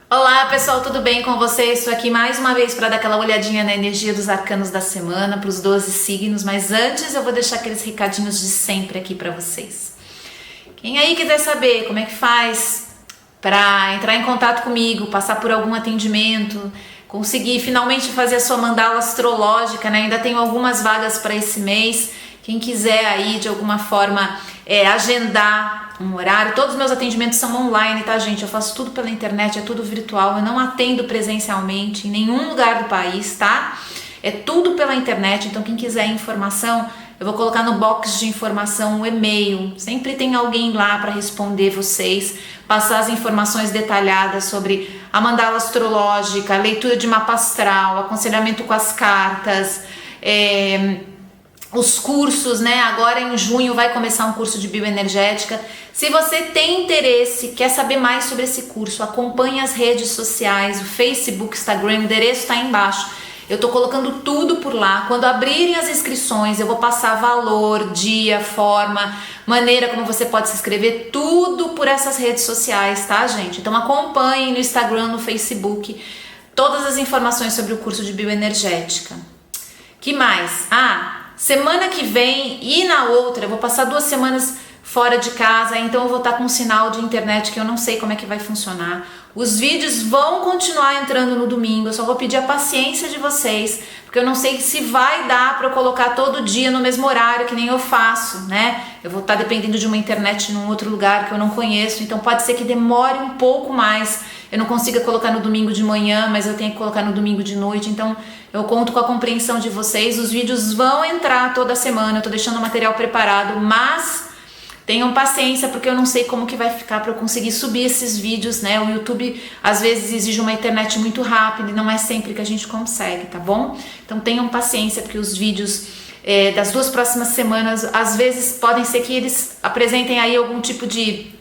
Olá pessoal, tudo bem com vocês? Estou aqui mais uma vez para dar aquela olhadinha na energia dos arcanos da semana, para os 12 signos, mas antes eu vou deixar aqueles recadinhos de sempre aqui para vocês. Quem aí quiser saber como é que faz para entrar em contato comigo, passar por algum atendimento, conseguir finalmente fazer a sua mandala astrológica, né? Ainda tenho algumas vagas para esse mês. Quem quiser aí de alguma forma agendar um horário, todos os meus atendimentos são online, tá, gente? Eu faço tudo pela internet, é tudo virtual, eu não atendo presencialmente em nenhum lugar do país, tá? É tudo pela internet, então quem quiser informação, eu vou colocar no box de informação um e-mail, sempre tem alguém lá para responder vocês, passar as informações detalhadas sobre a mandala astrológica, leitura de mapa astral, aconselhamento com as cartas, os cursos, né? Agora em junho vai começar um curso de bioenergética. Se você tem interesse, quer saber mais sobre esse curso, acompanhe as redes sociais, o Facebook, Instagram, o endereço está aí embaixo. Eu tô colocando tudo por lá. Quando abrirem as inscrições, eu vou passar valor, dia, forma, maneira como você pode se inscrever, tudo por essas redes sociais, tá, gente? Então acompanhe no Instagram, no Facebook, todas as informações sobre o curso de bioenergética. Que mais? Semana que vem e na outra, eu vou passar 2 semanas fora de casa, então eu vou estar com um sinal de internet que eu não sei como é que vai funcionar. Os vídeos vão continuar entrando no domingo, eu só vou pedir a paciência de vocês, porque eu não sei se vai dar para eu colocar todo dia no mesmo horário, que nem eu faço, né? Eu vou estar dependendo de uma internet num outro lugar que eu não conheço, então pode ser que demore um pouco mais. Eu não consiga colocar no domingo de manhã, mas eu tenho que colocar no domingo de noite, então eu conto com a compreensão de vocês. Os vídeos vão entrar toda semana, eu tô deixando o material preparado, mas tenham paciência, porque eu não sei como que vai ficar para eu conseguir subir esses vídeos, né? O YouTube às vezes exige uma internet muito rápida e não é sempre que a gente consegue, tá bom? Então tenham paciência, porque os vídeos das 2 próximas semanas, às vezes podem ser que eles apresentem aí algum tipo de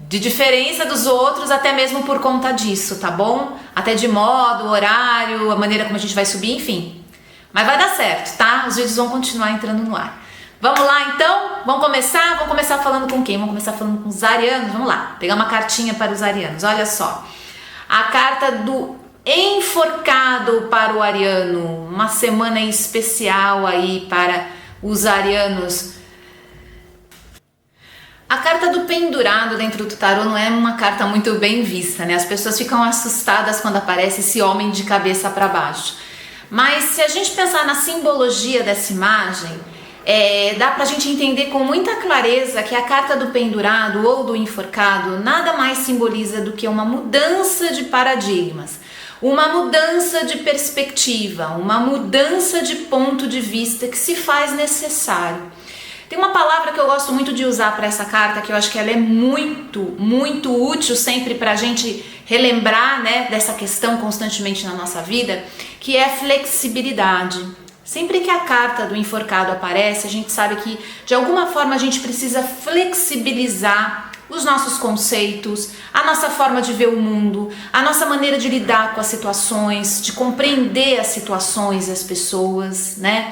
diferença dos outros, até mesmo por conta disso, tá bom? Até de modo, horário, a maneira como a gente vai subir, enfim. Mas vai dar certo, tá? Os vídeos vão continuar entrando no ar. Vamos lá então? Vamos começar? Vamos começar falando com quem? Vamos começar falando com os arianos? Vamos lá, pegar uma cartinha para os arianos. Olha só, a carta do enforcado para o ariano. Uma semana especial aí para os arianos. A carta do pendurado dentro do tarô não é uma carta muito bem vista, né? As pessoas ficam assustadas quando aparece esse homem de cabeça para baixo. Mas se a gente pensar na simbologia dessa imagem, dá pra gente entender com muita clareza que a carta do pendurado ou do enforcado nada mais simboliza do que uma mudança de paradigmas, uma mudança de perspectiva, uma mudança de ponto de vista que se faz necessário. Tem uma palavra que eu gosto muito de usar para essa carta, que eu acho que ela é muito, muito útil sempre para a gente relembrar, né, dessa questão constantemente na nossa vida, que é flexibilidade. Sempre que a carta do enforcado aparece, a gente sabe que de alguma forma a gente precisa flexibilizar os nossos conceitos, a nossa forma de ver o mundo, a nossa maneira de lidar com as situações, de compreender as situações e as pessoas, né?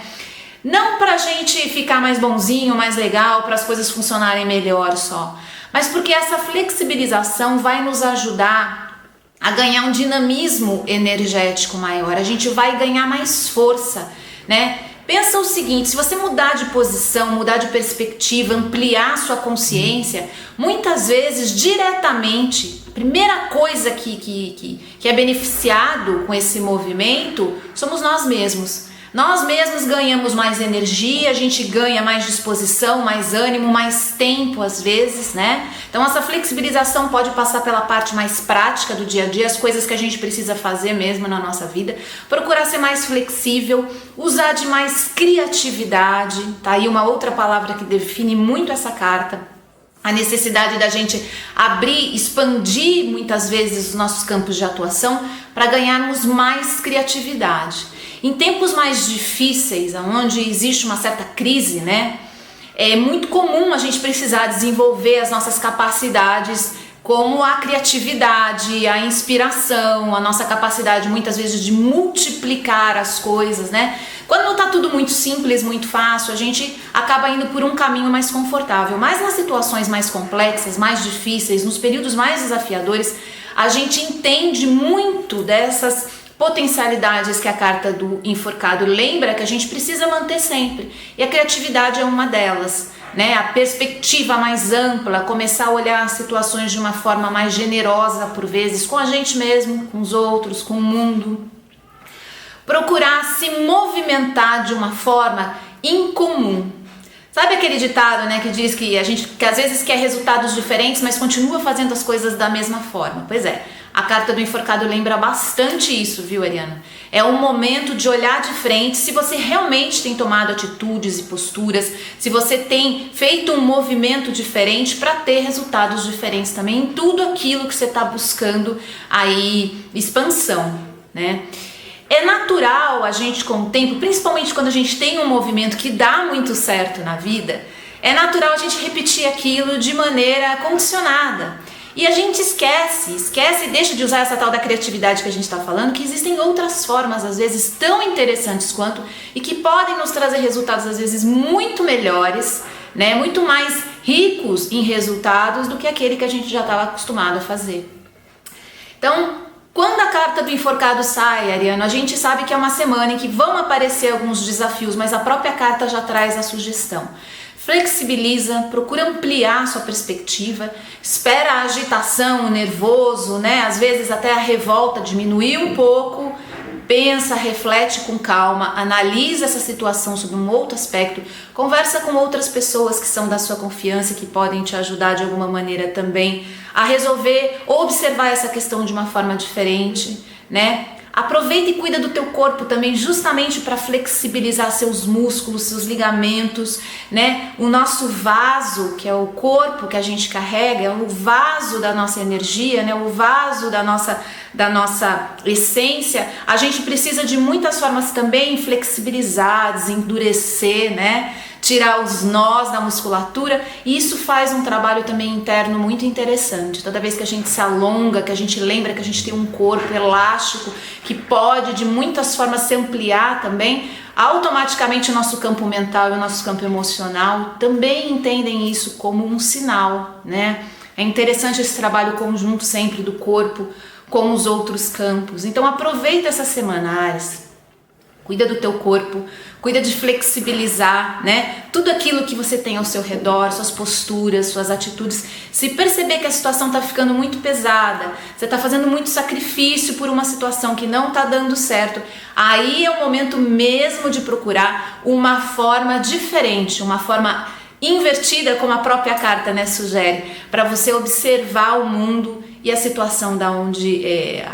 Não pra gente ficar mais bonzinho, mais legal, para as coisas funcionarem melhor só, mas porque essa flexibilização vai nos ajudar a ganhar um dinamismo energético maior, a gente vai ganhar mais força, né? Pensa o seguinte, se você mudar de posição, mudar de perspectiva, ampliar a sua consciência, muitas vezes diretamente, a primeira coisa que é beneficiado com esse movimento somos nós mesmos. Nós mesmos ganhamos mais energia, a gente ganha mais disposição, mais ânimo, mais tempo às vezes, né? Então essa flexibilização pode passar pela parte mais prática do dia a dia, as coisas que a gente precisa fazer mesmo na nossa vida, procurar ser mais flexível, usar de mais criatividade, tá aí uma outra palavra que define muito essa carta, a necessidade da gente abrir, expandir muitas vezes os nossos campos de atuação para ganharmos mais criatividade. Em tempos mais difíceis, onde existe uma certa crise, né, é muito comum a gente precisar desenvolver as nossas capacidades como a criatividade, a inspiração, a nossa capacidade muitas vezes de multiplicar as coisas, né? Quando não tá tudo muito simples, muito fácil, a gente acaba indo por um caminho mais confortável. Mas nas situações mais complexas, mais difíceis, nos períodos mais desafiadores, a gente entende muito dessas potencialidades que a carta do enforcado lembra que a gente precisa manter sempre. E a criatividade é uma delas, né? A perspectiva mais ampla, começar a olhar as situações de uma forma mais generosa por vezes, com a gente mesmo, com os outros, com o mundo. Procurar se movimentar de uma forma incomum. Sabe aquele ditado, né, que diz que a gente que às vezes quer resultados diferentes, mas continua fazendo as coisas da mesma forma? Pois é, a carta do enforcado lembra bastante isso, viu, Ariana? É um momento de olhar de frente, se você realmente tem tomado atitudes e posturas, se você tem feito um movimento diferente para ter resultados diferentes também em tudo aquilo que você está buscando aí, expansão, né? É natural a gente com o tempo, principalmente quando a gente tem um movimento que dá muito certo na vida, é natural a gente repetir aquilo de maneira condicionada. E a gente esquece e deixa de usar essa tal da criatividade que a gente está falando, que existem outras formas, às vezes, tão interessantes quanto, e que podem nos trazer resultados, às vezes, muito melhores, né? Muito mais ricos em resultados do que aquele que a gente já estava acostumado a fazer. Então, quando a carta do enforcado sai, Ariana, a gente sabe que é uma semana em que vão aparecer alguns desafios, mas a própria carta já traz a sugestão. Flexibiliza, procura ampliar sua perspectiva, espera a agitação, o nervoso, né? Às vezes até a revolta diminuir um pouco, pensa, reflete com calma, analisa essa situação sob um outro aspecto, conversa com outras pessoas que são da sua confiança e que podem te ajudar de alguma maneira também a resolver ou observar essa questão de uma forma diferente, né? Aproveita e cuida do teu corpo também, justamente para flexibilizar seus músculos, seus ligamentos, né? O nosso vaso, que é o corpo que a gente carrega, é o vaso da nossa energia, né? O vaso da nossa essência. A gente precisa de muitas formas também flexibilizar, desendurecer, né? Tirar os nós da musculatura, e isso faz um trabalho também interno muito interessante. Toda vez que a gente se alonga, que a gente lembra que a gente tem um corpo elástico que pode de muitas formas se ampliar também, automaticamente o nosso campo mental e o nosso campo emocional também entendem isso como um sinal, né? É interessante esse trabalho conjunto sempre do corpo com os outros campos. Então aproveita essa semana, Áries. Cuida do teu corpo, cuida de flexibilizar, né? Tudo aquilo que você tem ao seu redor, suas posturas, suas atitudes. Se perceber que a situação está ficando muito pesada, você está fazendo muito sacrifício por uma situação que não está dando certo, aí é o momento mesmo de procurar uma forma diferente, uma forma invertida, como a própria carta, né, sugere, para você observar o mundo e a situação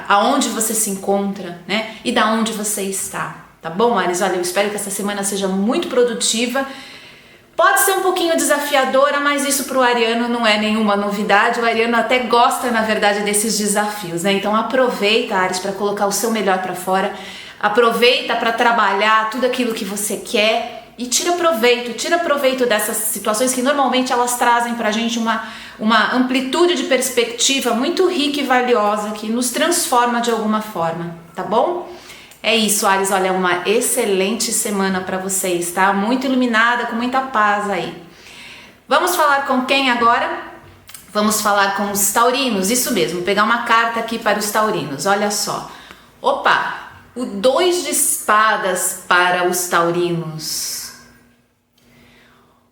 aonde você se encontra, né? E da onde você está. Tá bom, Áries? Olha, eu espero que essa semana seja muito produtiva. Pode ser um pouquinho desafiadora, mas isso para o ariano não é nenhuma novidade. O ariano até gosta, na verdade, desses desafios, né? Então aproveita, Áries, para colocar o seu melhor para fora. Aproveita para trabalhar tudo aquilo que você quer e tira proveito dessas situações que normalmente elas trazem para a gente uma amplitude de perspectiva muito rica e valiosa que nos transforma de alguma forma, tá bom? É isso, Áries, olha, uma excelente semana para vocês, tá? Muito iluminada, com muita paz aí. Vamos falar com quem agora? Vamos falar com os taurinos, isso mesmo, vou pegar uma carta aqui para os taurinos, olha só. Opa, o 2 de espadas para os taurinos.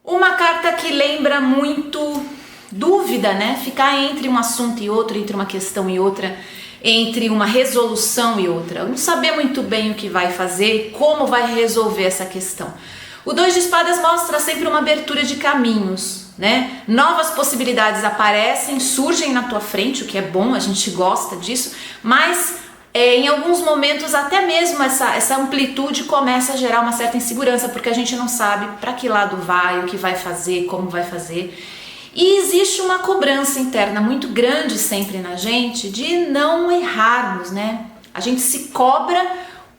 Uma carta que lembra muito dúvida, né? Ficar entre um assunto e outro, entre uma questão e outra, entre uma resolução e outra, não saber muito bem o que vai fazer, como vai resolver essa questão. O 2 de espadas mostra sempre uma abertura de caminhos, né? Novas possibilidades aparecem, surgem na tua frente, o que é bom, a gente gosta disso, mas em alguns momentos até mesmo essa amplitude começa a gerar uma certa insegurança, porque a gente não sabe para que lado vai, o que vai fazer, como vai fazer. E existe uma cobrança interna muito grande sempre na gente de não errarmos, né? A gente se cobra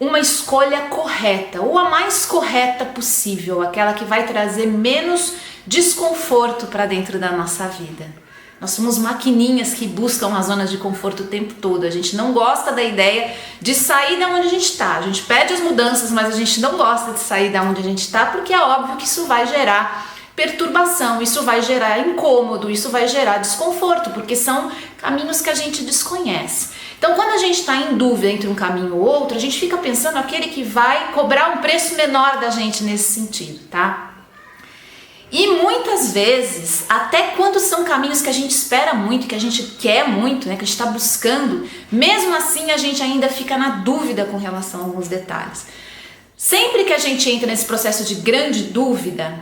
uma escolha correta, ou a mais correta possível, aquela que vai trazer menos desconforto para dentro da nossa vida. Nós somos maquininhas que buscam a zona de conforto o tempo todo. A gente não gosta da ideia de sair da onde a gente está. A gente pede as mudanças, mas a gente não gosta de sair da onde a gente está, porque é óbvio que isso vai gerar perturbação, isso vai gerar incômodo, isso vai gerar desconforto, porque são caminhos que a gente desconhece. Então, quando a gente está em dúvida entre um caminho ou outro, a gente fica pensando aquele que vai cobrar um preço menor da gente nesse sentido, tá? E muitas vezes, até quando são caminhos que a gente espera muito, que a gente quer muito, né, que a gente está buscando, mesmo assim a gente ainda fica na dúvida com relação a alguns detalhes. Sempre que a gente entra nesse processo de grande dúvida,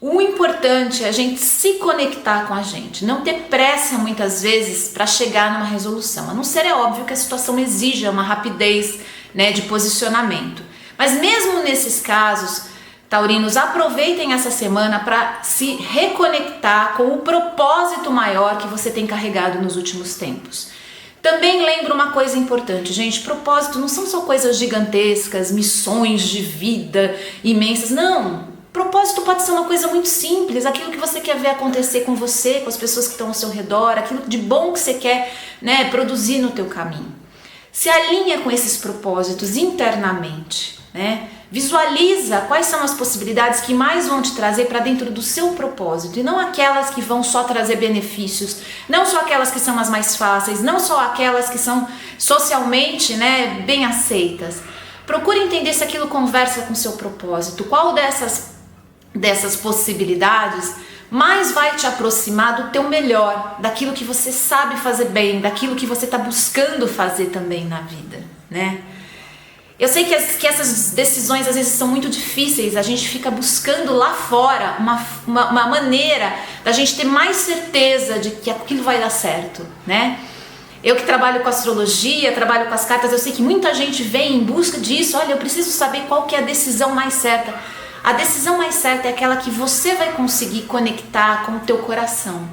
o importante é a gente se conectar com a gente, não ter pressa muitas vezes para chegar numa resolução, a não ser, é óbvio, que a situação exija uma rapidez, né, de posicionamento. Mas mesmo nesses casos, taurinos, aproveitem essa semana para se reconectar com o propósito maior que você tem carregado nos últimos tempos. Também lembro uma coisa importante, gente, propósito não são só coisas gigantescas, missões de vida imensas, não. Propósito pode ser uma coisa muito simples, aquilo que você quer ver acontecer com você, com as pessoas que estão ao seu redor, aquilo de bom que você quer, né, produzir no teu caminho. Se alinha com esses propósitos internamente, né? Visualiza quais são as possibilidades que mais vão te trazer para dentro do seu propósito e não aquelas que vão só trazer benefícios, não só aquelas que são as mais fáceis, não só aquelas que são socialmente, né, bem aceitas. Procure entender se aquilo conversa com o seu propósito, qual dessas possibilidades mais vai te aproximar do teu melhor, daquilo que você sabe fazer bem, daquilo que você está buscando fazer também na vida, né? Eu sei que essas decisões às vezes são muito difíceis, a gente fica buscando lá fora uma maneira da gente ter mais certeza de que aquilo vai dar certo, né? Eu que trabalho com astrologia, trabalho com as cartas, eu sei que muita gente vem em busca disso. Olha, eu preciso saber qual que é a decisão mais certa. A decisão mais certa é aquela que você vai conseguir conectar com o teu coração.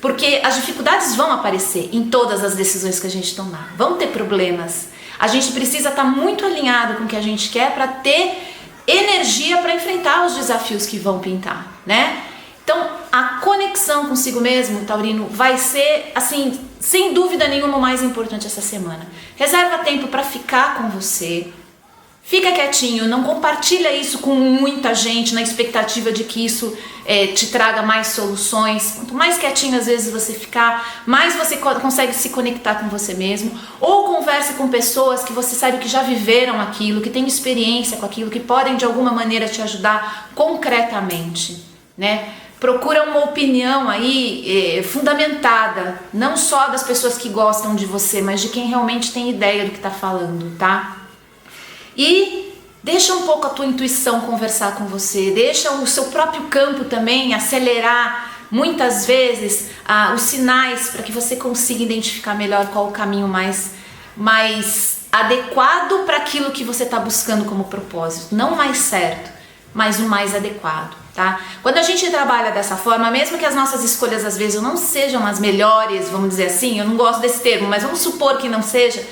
Porque as dificuldades vão aparecer em todas as decisões que a gente tomar. Vão ter problemas. A gente precisa estar muito alinhado com o que a gente quer para ter energia para enfrentar os desafios que vão pintar, né? Então, a conexão consigo mesmo, taurino, vai ser, assim, sem dúvida nenhuma, o mais importante essa semana. Reserva tempo para ficar com você. Fica quietinho, não compartilha isso com muita gente na expectativa de que isso te traga mais soluções. Quanto mais quietinho às vezes você ficar, mais você consegue se conectar com você mesmo. Ou converse com pessoas que você sabe que já viveram aquilo, que têm experiência com aquilo, que podem de alguma maneira te ajudar concretamente, né? Procura uma opinião aí fundamentada, não só das pessoas que gostam de você, mas de quem realmente tem ideia do que está falando, tá? E deixa um pouco a tua intuição conversar com você, deixa o seu próprio campo também acelerar muitas vezes os sinais para que você consiga identificar melhor qual o caminho mais adequado para aquilo que você está buscando como propósito. Não o mais certo, mas o mais adequado, tá? Quando a gente trabalha dessa forma, mesmo que as nossas escolhas às vezes não sejam as melhores, vamos dizer assim, eu não gosto desse termo, mas vamos supor que não seja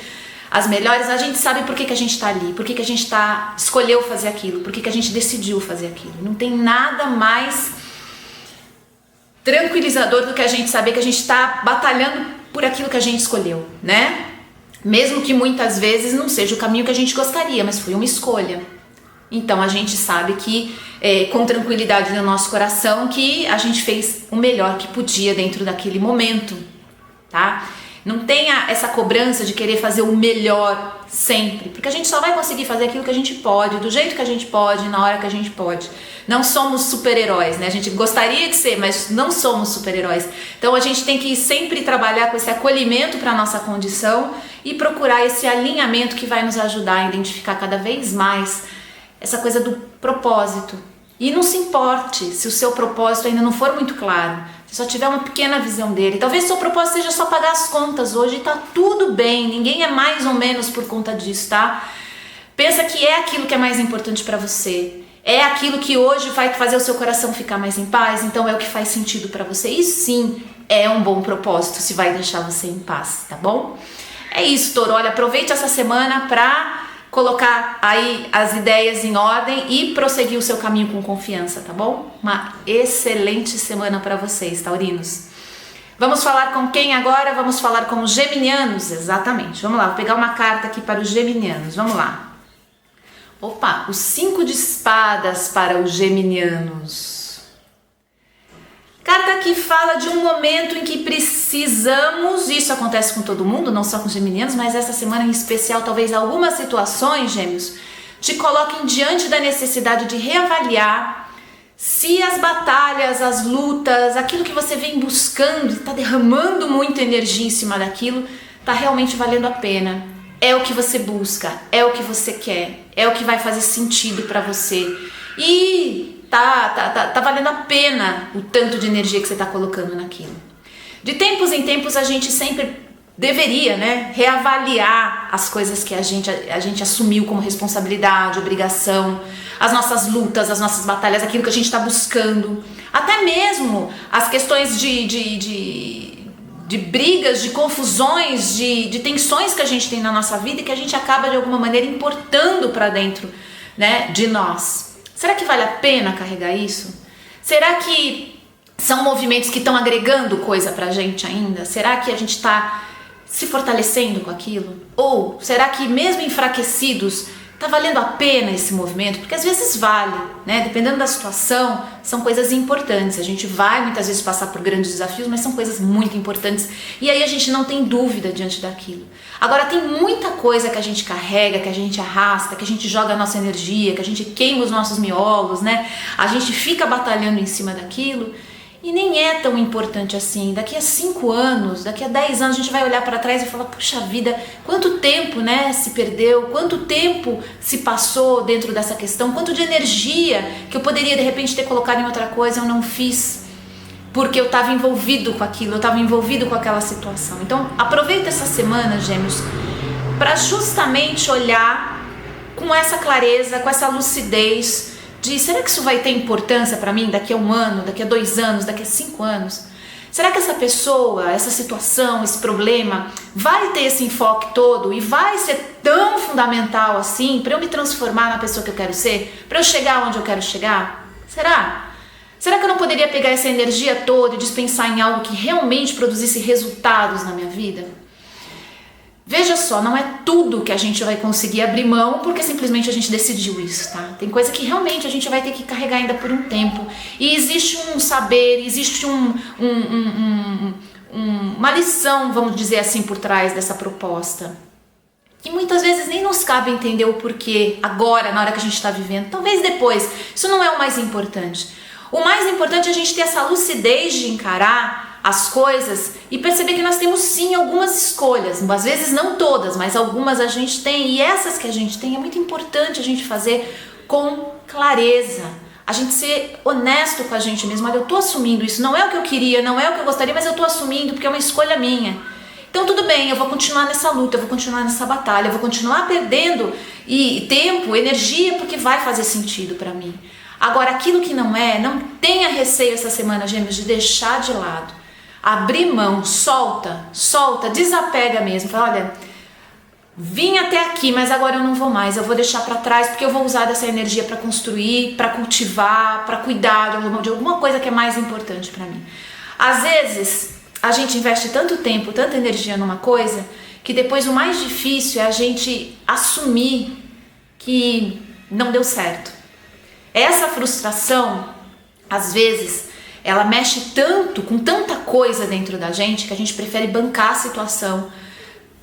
as melhores, a gente sabe por que a gente está ali, por que a gente escolheu fazer aquilo, por que a gente decidiu fazer aquilo. Não tem nada mais tranquilizador do que a gente saber que a gente está batalhando por aquilo que a gente escolheu, né? Mesmo que muitas vezes não seja o caminho que a gente gostaria, mas foi uma escolha. Então a gente sabe que com tranquilidade no nosso coração que a gente fez o melhor que podia dentro daquele momento, tá? Não tenha essa cobrança de querer fazer o melhor sempre, porque a gente só vai conseguir fazer aquilo que a gente pode, do jeito que a gente pode, na hora que a gente pode. Não somos super-heróis, né? A gente gostaria de ser, mas não somos super-heróis. Então a gente tem que sempre trabalhar com esse acolhimento para a nossa condição e procurar esse alinhamento que vai nos ajudar a identificar cada vez mais essa coisa do propósito. E não se importe se o seu propósito ainda não for muito claro, se só tiver uma pequena visão dele. Talvez seu propósito seja só pagar as contas hoje e tá tudo bem, ninguém é mais ou menos por conta disso, tá? Pensa que é aquilo que é mais importante para você, é aquilo que hoje vai fazer o seu coração ficar mais em paz, então é o que faz sentido para você. Isso sim é um bom propósito, se vai deixar você em paz, tá bom? É isso, Touro, olha, aproveite essa semana para colocar aí as ideias em ordem e prosseguir o seu caminho com confiança, tá bom? Uma excelente semana para vocês, taurinos. Vamos falar com quem agora? Vamos falar com os geminianos, exatamente. Vamos lá, vou pegar uma carta aqui para os geminianos, vamos lá. Opa, o 5 de espadas para os geminianos. Carta que fala de um momento em que precisamos, isso acontece com todo mundo, não só com os geminianos, mas essa semana em especial, talvez algumas situações, gêmeos, te coloquem diante da necessidade de reavaliar se as batalhas, as lutas, aquilo que você vem buscando, está derramando muita energia em cima daquilo, está realmente valendo a pena. É o que você busca, é o que você quer, é o que vai fazer sentido para você. E tá valendo a pena o tanto de energia que você está colocando naquilo. De tempos em tempos a gente sempre deveria, né, reavaliar as coisas que a gente assumiu como responsabilidade, obrigação, as nossas lutas, as nossas batalhas, aquilo que a gente está buscando, até mesmo as questões de brigas, de confusões, de tensões que a gente tem na nossa vida e que a gente acaba de alguma maneira importando para dentro, né, de nós. Será que vale a pena carregar isso? Será que são movimentos que estão agregando coisa pra gente ainda? Será que a gente está se fortalecendo com aquilo? Ou será que mesmo enfraquecidos, tá valendo a pena esse movimento? Porque às vezes vale, né? Dependendo da situação, são coisas importantes. A gente vai muitas vezes passar por grandes desafios, mas são coisas muito importantes. E aí a gente não tem dúvida diante daquilo. Agora tem muita coisa que a gente carrega, que a gente arrasta, que a gente joga a nossa energia, que a gente queima os nossos miolos, né? A gente fica batalhando em cima daquilo. E nem é tão importante assim. Daqui a 5 anos, daqui a 10 anos, a gente vai olhar para trás e falar, puxa vida, quanto tempo, né, se perdeu, quanto tempo se passou dentro dessa questão, quanto de energia que eu poderia de repente ter colocado em outra coisa, eu não fiz, porque eu estava envolvido com aquilo, eu estava envolvido com aquela situação. Então aproveita essa semana, gêmeos, para justamente olhar com essa clareza, com essa lucidez, será que isso vai ter importância para mim daqui a 1 ano, daqui a 2 anos, daqui a 5 anos? Será que essa pessoa, essa situação, esse problema vai ter esse enfoque todo e vai ser tão fundamental assim para eu me transformar na pessoa que eu quero ser? Para eu chegar onde eu quero chegar? Será? Será que eu não poderia pegar essa energia toda e dispensar em algo que realmente produzisse resultados na minha vida? Veja só, não é tudo que a gente vai conseguir abrir mão porque simplesmente a gente decidiu isso, tá? Tem coisa que realmente a gente vai ter que carregar ainda por um tempo. E existe um saber, existe uma lição, vamos dizer assim, por trás dessa proposta. Que muitas vezes nem nos cabe entender o porquê agora, na hora que a gente está vivendo. Talvez depois. Isso não é o mais importante. O mais importante é a gente ter essa lucidez de encarar as coisas e perceber que nós temos sim algumas escolhas, às vezes não todas, mas algumas a gente tem, e essas que a gente tem é muito importante a gente fazer com clareza, a gente ser honesto com a gente mesmo. Olha, eu tô assumindo isso, não é o que eu queria, não é o que eu gostaria, mas eu tô assumindo porque é uma escolha minha. Então tudo bem, eu vou continuar nessa luta, eu vou continuar nessa batalha, eu vou continuar perdendo tempo, energia, porque vai fazer sentido para mim. Agora, aquilo que não é, não tenha receio essa semana, gêmeos, de deixar de lado. Abrir mão, solta, desapega mesmo. Fala, olha, vim até aqui, mas agora eu não vou mais, eu vou deixar para trás porque eu vou usar dessa energia para construir, para cultivar, para cuidar de alguma coisa que é mais importante para mim. Às vezes, a gente investe tanto tempo, tanta energia numa coisa, que depois o mais difícil é a gente assumir que não deu certo. Essa frustração, às vezes, ela mexe tanto, com tanta coisa dentro da gente, que a gente prefere bancar a situação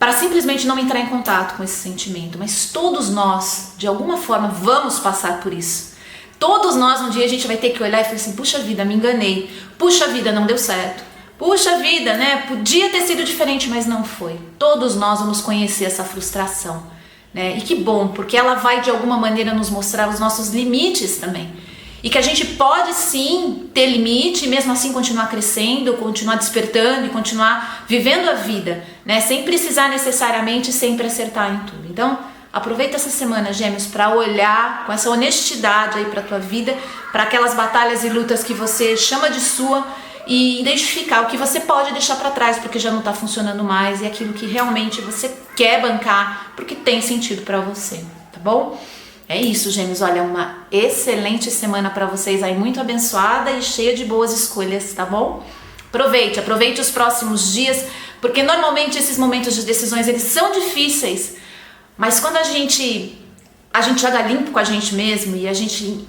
para simplesmente não entrar em contato com esse sentimento. Mas todos nós, de alguma forma, vamos passar por isso. Todos nós, um dia, a gente vai ter que olhar e falar assim, puxa vida, me enganei. Puxa vida, não deu certo. Puxa vida, né? Podia ter sido diferente, mas não foi. Todos nós vamos conhecer essa frustração, né? E que bom, porque ela vai, de alguma maneira, nos mostrar os nossos limites também. E que a gente pode sim ter limite e mesmo assim continuar crescendo, continuar despertando e continuar vivendo a vida, né? Sem precisar necessariamente sempre acertar em tudo. Então, aproveita essa semana, gêmeos, para olhar com essa honestidade aí para tua vida, para aquelas batalhas e lutas que você chama de sua e identificar o que você pode deixar para trás porque já não está funcionando mais e aquilo que realmente você quer bancar porque tem sentido para você, tá bom? É isso, gêmeos, olha, uma excelente semana para vocês aí, muito abençoada e cheia de boas escolhas, tá bom? Aproveite os próximos dias, porque normalmente esses momentos de decisões eles são difíceis, mas quando a gente joga limpo com a gente mesmo e a gente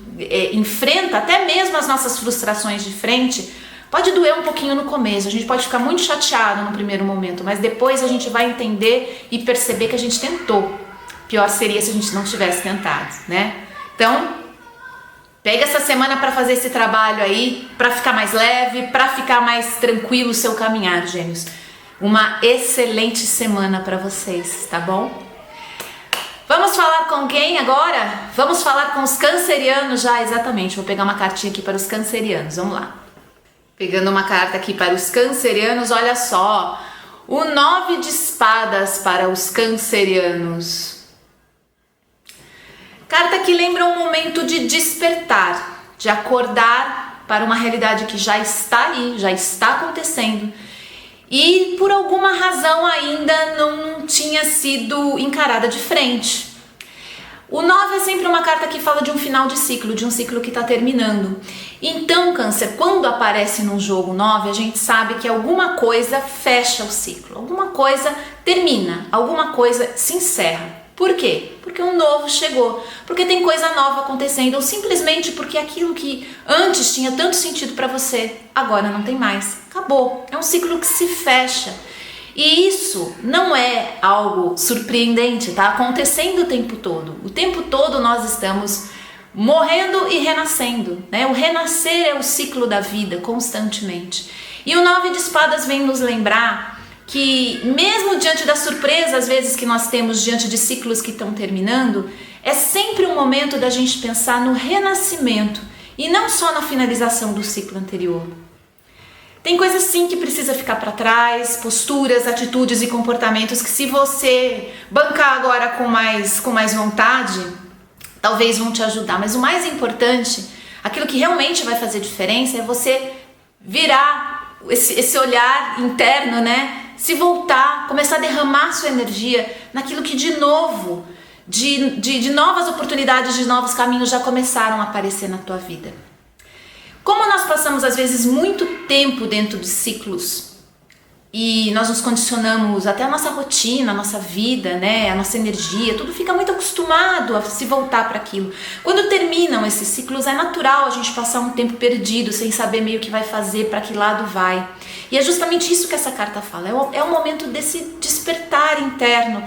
enfrenta até mesmo as nossas frustrações de frente, pode doer um pouquinho no começo, a gente pode ficar muito chateado no primeiro momento, mas depois a gente vai entender e perceber que a gente tentou. Pior seria se a gente não tivesse tentado, né? Então, pega essa semana para fazer esse trabalho aí, para ficar mais leve, para ficar mais tranquilo o seu caminhar, gêmeos. Uma excelente semana para vocês, tá bom? Vamos falar com quem agora? Vamos falar com os cancerianos já, exatamente. Vou pegar uma cartinha aqui para os cancerianos, vamos lá. Pegando uma carta aqui para os cancerianos, olha só. O 9 de espadas para os cancerianos. Carta que lembra um momento de despertar, de acordar para uma realidade que já está aí, já está acontecendo e por alguma razão ainda não tinha sido encarada de frente. O 9 é sempre uma carta que fala de um final de ciclo, de um ciclo que está terminando. Então, Câncer, quando aparece num jogo 9, a gente sabe que alguma coisa fecha o ciclo, alguma coisa termina, alguma coisa se encerra. Por quê? Porque um novo chegou, porque tem coisa nova acontecendo, ou simplesmente porque aquilo que antes tinha tanto sentido para você, agora não tem mais. Acabou. É um ciclo que se fecha. E isso não é algo surpreendente, tá acontecendo o tempo todo. O tempo todo nós estamos morrendo e renascendo, né? O renascer é o ciclo da vida constantemente. E o 9 de espadas vem nos lembrar que mesmo diante da surpresa, às vezes, que nós temos diante de ciclos que estão terminando, é sempre um momento da gente pensar no renascimento e não só na finalização do ciclo anterior. Tem coisas sim que precisa ficar para trás, posturas, atitudes e comportamentos que se você bancar agora com mais vontade, talvez vão te ajudar. Mas o mais importante, aquilo que realmente vai fazer diferença é você virar esse olhar interno, né? Se voltar, começar a derramar sua energia naquilo que de novo, de novas oportunidades, de novos caminhos já começaram a aparecer na tua vida. Como nós passamos às vezes muito tempo dentro de ciclos e nós nos condicionamos até a nossa rotina, a nossa vida, né, a nossa energia, tudo fica muito acostumado a se voltar para aquilo. Quando terminam esses ciclos, é natural a gente passar um tempo perdido, sem saber meio que vai fazer, para que lado vai. E é justamente isso que essa carta fala, é o momento desse despertar interno,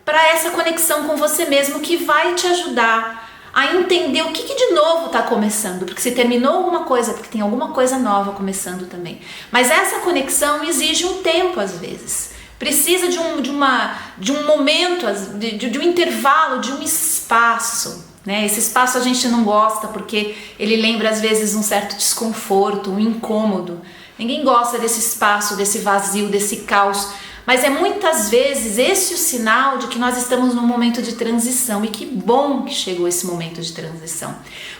para essa conexão com você mesmo que vai te ajudar a entender o que de novo está começando, porque se terminou alguma coisa, porque tem alguma coisa nova começando também. Mas essa conexão exige um tempo às vezes, precisa de um momento, de um intervalo, de um espaço, né? Esse espaço a gente não gosta porque ele lembra às vezes um certo desconforto, um incômodo. Ninguém gosta desse espaço, desse vazio, desse caos. Mas é muitas vezes esse o sinal de que nós estamos num momento de transição, e que bom que chegou esse momento de transição.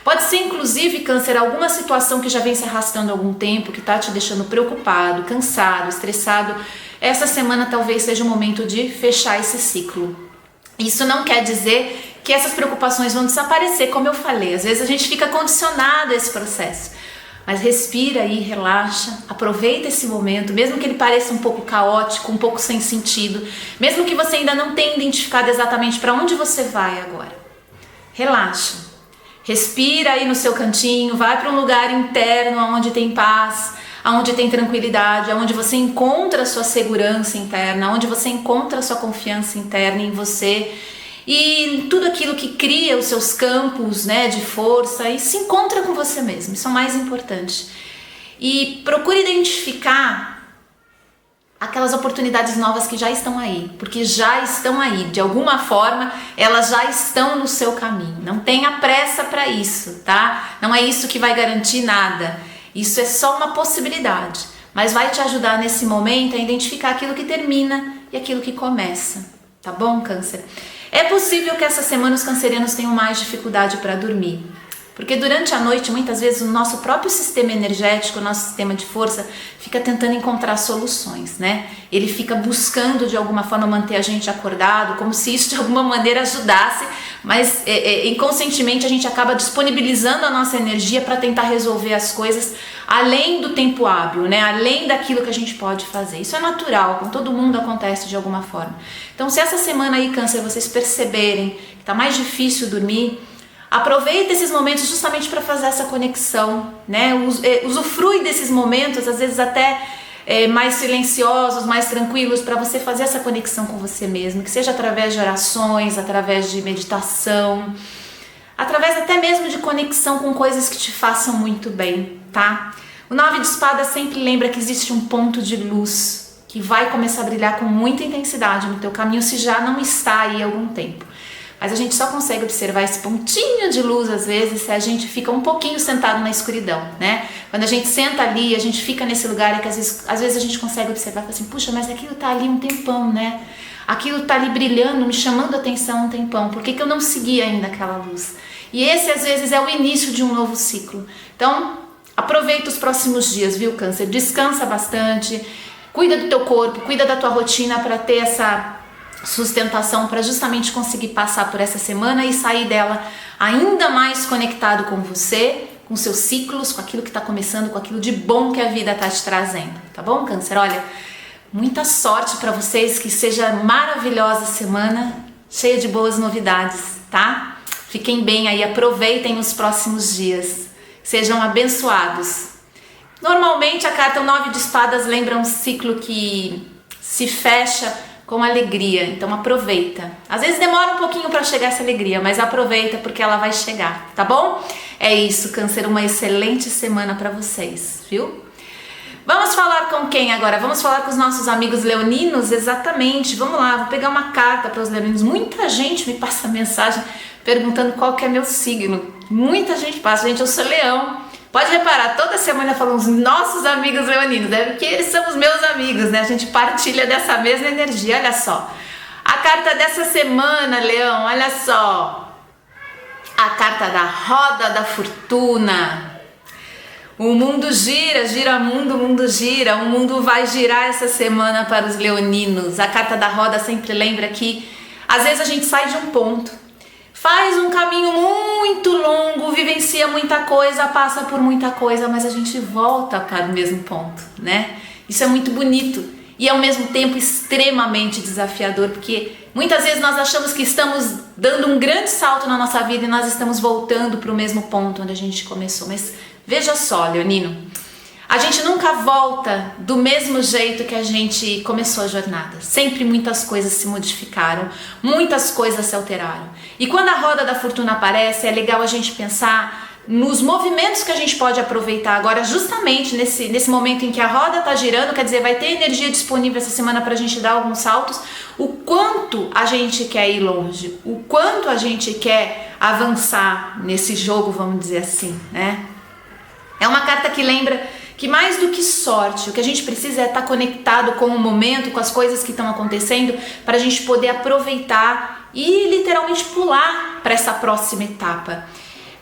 Pode ser inclusive, Câncer, alguma situação que já vem se arrastando há algum tempo, que está te deixando preocupado, cansado, estressado. Essa semana talvez seja o momento de fechar esse ciclo. Isso não quer dizer que essas preocupações vão desaparecer, como eu falei. Às vezes a gente fica condicionado a esse processo. Mas respira aí, relaxa, aproveita esse momento, mesmo que ele pareça um pouco caótico, um pouco sem sentido, mesmo que você ainda não tenha identificado exatamente para onde você vai agora. Relaxa, respira aí no seu cantinho, vai para um lugar interno onde tem paz, onde tem tranquilidade, onde você encontra a sua segurança interna, onde você encontra a sua confiança interna em você e tudo aquilo que cria os seus campos, né, de força, e se encontra com você mesmo. Isso é o mais importante. E procure identificar aquelas oportunidades novas que já estão aí, porque já estão aí, de alguma forma elas já estão no seu caminho. Não tenha pressa para isso, tá? Não é isso que vai garantir nada. Isso é só uma possibilidade, mas vai te ajudar nesse momento a identificar aquilo que termina e aquilo que começa, tá bom, Câncer? É possível que essa semana os cancerianos tenham mais dificuldade para dormir, porque durante a noite, muitas vezes, o nosso próprio sistema energético, o nosso sistema de força, fica tentando encontrar soluções, né? Ele fica buscando, de alguma forma, manter a gente acordado, como se isso, de alguma maneira, ajudasse, mas inconscientemente a gente acaba disponibilizando a nossa energia para tentar resolver as coisas além do tempo hábil, né? Além daquilo que a gente pode fazer. Isso é natural, com todo mundo acontece de alguma forma. Então, se essa semana aí, Câncer, vocês perceberem que tá mais difícil dormir, aproveita esses momentos justamente para fazer essa conexão, né? Usufrui desses momentos, às vezes até mais silenciosos, mais tranquilos, para você fazer essa conexão com você mesmo, que seja através de orações, através de meditação, através até mesmo de conexão com coisas que te façam muito bem, tá? O 9 de espadas sempre lembra que existe um ponto de luz que vai começar a brilhar com muita intensidade no teu caminho, se já não está aí há algum tempo. Mas a gente só consegue observar esse pontinho de luz às vezes se a gente fica um pouquinho sentado na escuridão, né? Quando a gente senta ali, a gente fica nesse lugar que às vezes a gente consegue observar e fala assim, puxa, mas aquilo tá ali um tempão, né? Aquilo tá ali brilhando, me chamando a atenção um tempão, por que eu não segui ainda aquela luz? E esse às vezes é o início de um novo ciclo. Então, aproveita os próximos dias, viu, Câncer? Descansa bastante, cuida do teu corpo, cuida da tua rotina para ter essa sustentação, para justamente conseguir passar por essa semana e sair dela ainda mais conectado com você, com seus ciclos, com aquilo que está começando, com aquilo de bom que a vida está te trazendo, tá bom, Câncer? Olha, muita sorte para vocês, que seja maravilhosa semana, cheia de boas novidades, tá? Fiquem bem aí, aproveitem os próximos dias, sejam abençoados. Normalmente a carta 9 de espadas lembra um ciclo que se fecha com alegria, então aproveita. Às vezes demora um pouquinho para chegar essa alegria, mas aproveita porque ela vai chegar, tá bom? É isso, Câncer, uma excelente semana para vocês, viu? Vamos falar com quem agora? Vamos falar com os nossos amigos leoninos? Exatamente, vamos lá, vou pegar uma carta para os leoninos. Muita gente me passa mensagem perguntando qual que é meu signo. Muita gente passa, gente, eu sou leão. Pode reparar, toda semana falamos nossos amigos leoninos, né? Porque eles são os meus amigos, né? A gente partilha dessa mesma energia, olha só. A carta dessa semana, Leão, olha só. A carta da roda da fortuna. O mundo gira, gira mundo, o mundo gira. O mundo vai girar essa semana para os leoninos. A carta da roda sempre lembra que às vezes a gente sai de um ponto, faz um caminho muito longo, vivencia muita coisa, passa por muita coisa, mas a gente volta para o mesmo ponto, né? Isso é muito bonito e ao mesmo tempo extremamente desafiador, porque muitas vezes nós achamos que estamos dando um grande salto na nossa vida e nós estamos voltando para o mesmo ponto onde a gente começou. Mas veja só, leonino, a gente nunca volta do mesmo jeito que a gente começou a jornada. Sempre muitas coisas se modificaram, muitas coisas se alteraram. E quando a roda da fortuna aparece, é legal a gente pensar nos movimentos que a gente pode aproveitar agora, justamente nesse momento em que a roda está girando, quer dizer, vai ter energia disponível essa semana para a gente dar alguns saltos, o quanto a gente quer ir longe, o quanto a gente quer avançar nesse jogo, vamos dizer assim, né? É uma carta que lembra que mais do que sorte, o que a gente precisa é estar conectado com o momento, com as coisas que estão acontecendo, para a gente poder aproveitar e literalmente pular para essa próxima etapa.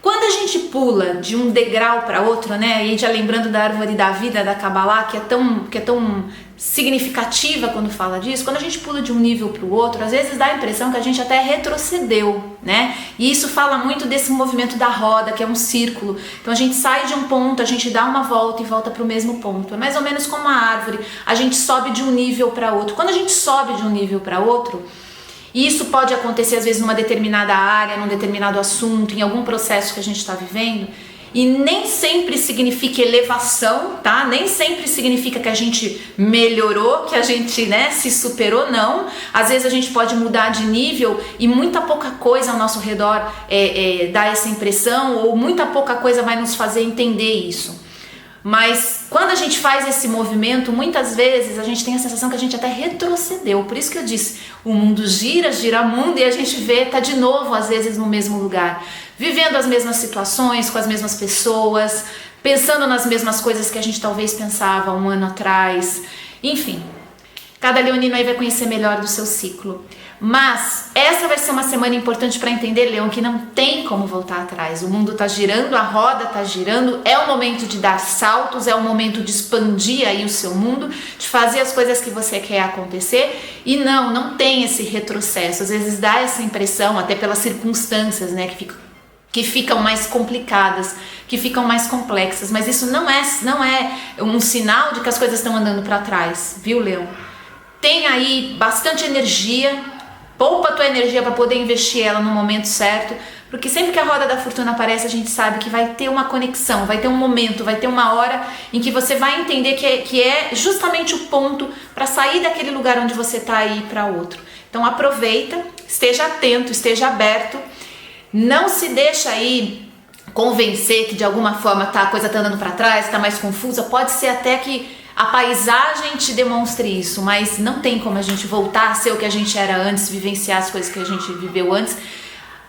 Quando a gente pula de um degrau para outro, né, e já lembrando da árvore da vida da Kabbalah, que é tão significativa quando fala disso, quando a gente pula de um nível para o outro, às vezes dá a impressão que a gente até retrocedeu, né? E isso fala muito desse movimento da roda, que é um círculo. Então a gente sai de um ponto, a gente dá uma volta e volta para o mesmo ponto. É mais ou menos como a árvore, a gente sobe de um nível para outro. Quando a gente sobe de um nível para outro, e isso pode acontecer às vezes numa determinada área, num determinado assunto, em algum processo que a gente está vivendo, e nem sempre significa elevação, tá? Nem sempre significa que a gente melhorou, que a gente, né, se superou, não. Às vezes a gente pode mudar de nível e muita pouca coisa ao nosso redor dá essa impressão, ou muita pouca coisa vai nos fazer entender isso. Mas quando a gente faz esse movimento, muitas vezes a gente tem a sensação que a gente até retrocedeu. Por isso que eu disse, o mundo gira, gira mundo, e a gente tá de novo às vezes no mesmo lugar, vivendo as mesmas situações, com as mesmas pessoas, pensando nas mesmas coisas que a gente talvez pensava um ano atrás. Enfim, cada leonino aí vai conhecer melhor do seu ciclo. Mas essa vai ser uma semana importante para entender, Leão, que não tem como voltar atrás. O mundo está girando, a roda está girando, é o momento de dar saltos, é o momento de expandir aí o seu mundo, de fazer as coisas que você quer acontecer. E não tem esse retrocesso. Às vezes dá essa impressão, até pelas circunstâncias, né, que que ficam mais complicadas, que ficam mais complexas, mas isso não é um sinal de que as coisas estão andando para trás, viu, Leão? Tem aí bastante energia, poupa a tua energia para poder investir ela no momento certo, porque sempre que a roda da fortuna aparece, a gente sabe que vai ter uma conexão, vai ter um momento, vai ter uma hora em que você vai entender que é justamente o ponto para sair daquele lugar onde você está e ir para outro. Então aproveita, esteja atento, esteja aberto, não se deixa aí convencer que de alguma forma a coisa está andando para trás, está mais confusa. Pode ser até que a paisagem te demonstre isso, mas não tem como a gente voltar a ser o que a gente era antes, vivenciar as coisas que a gente viveu antes,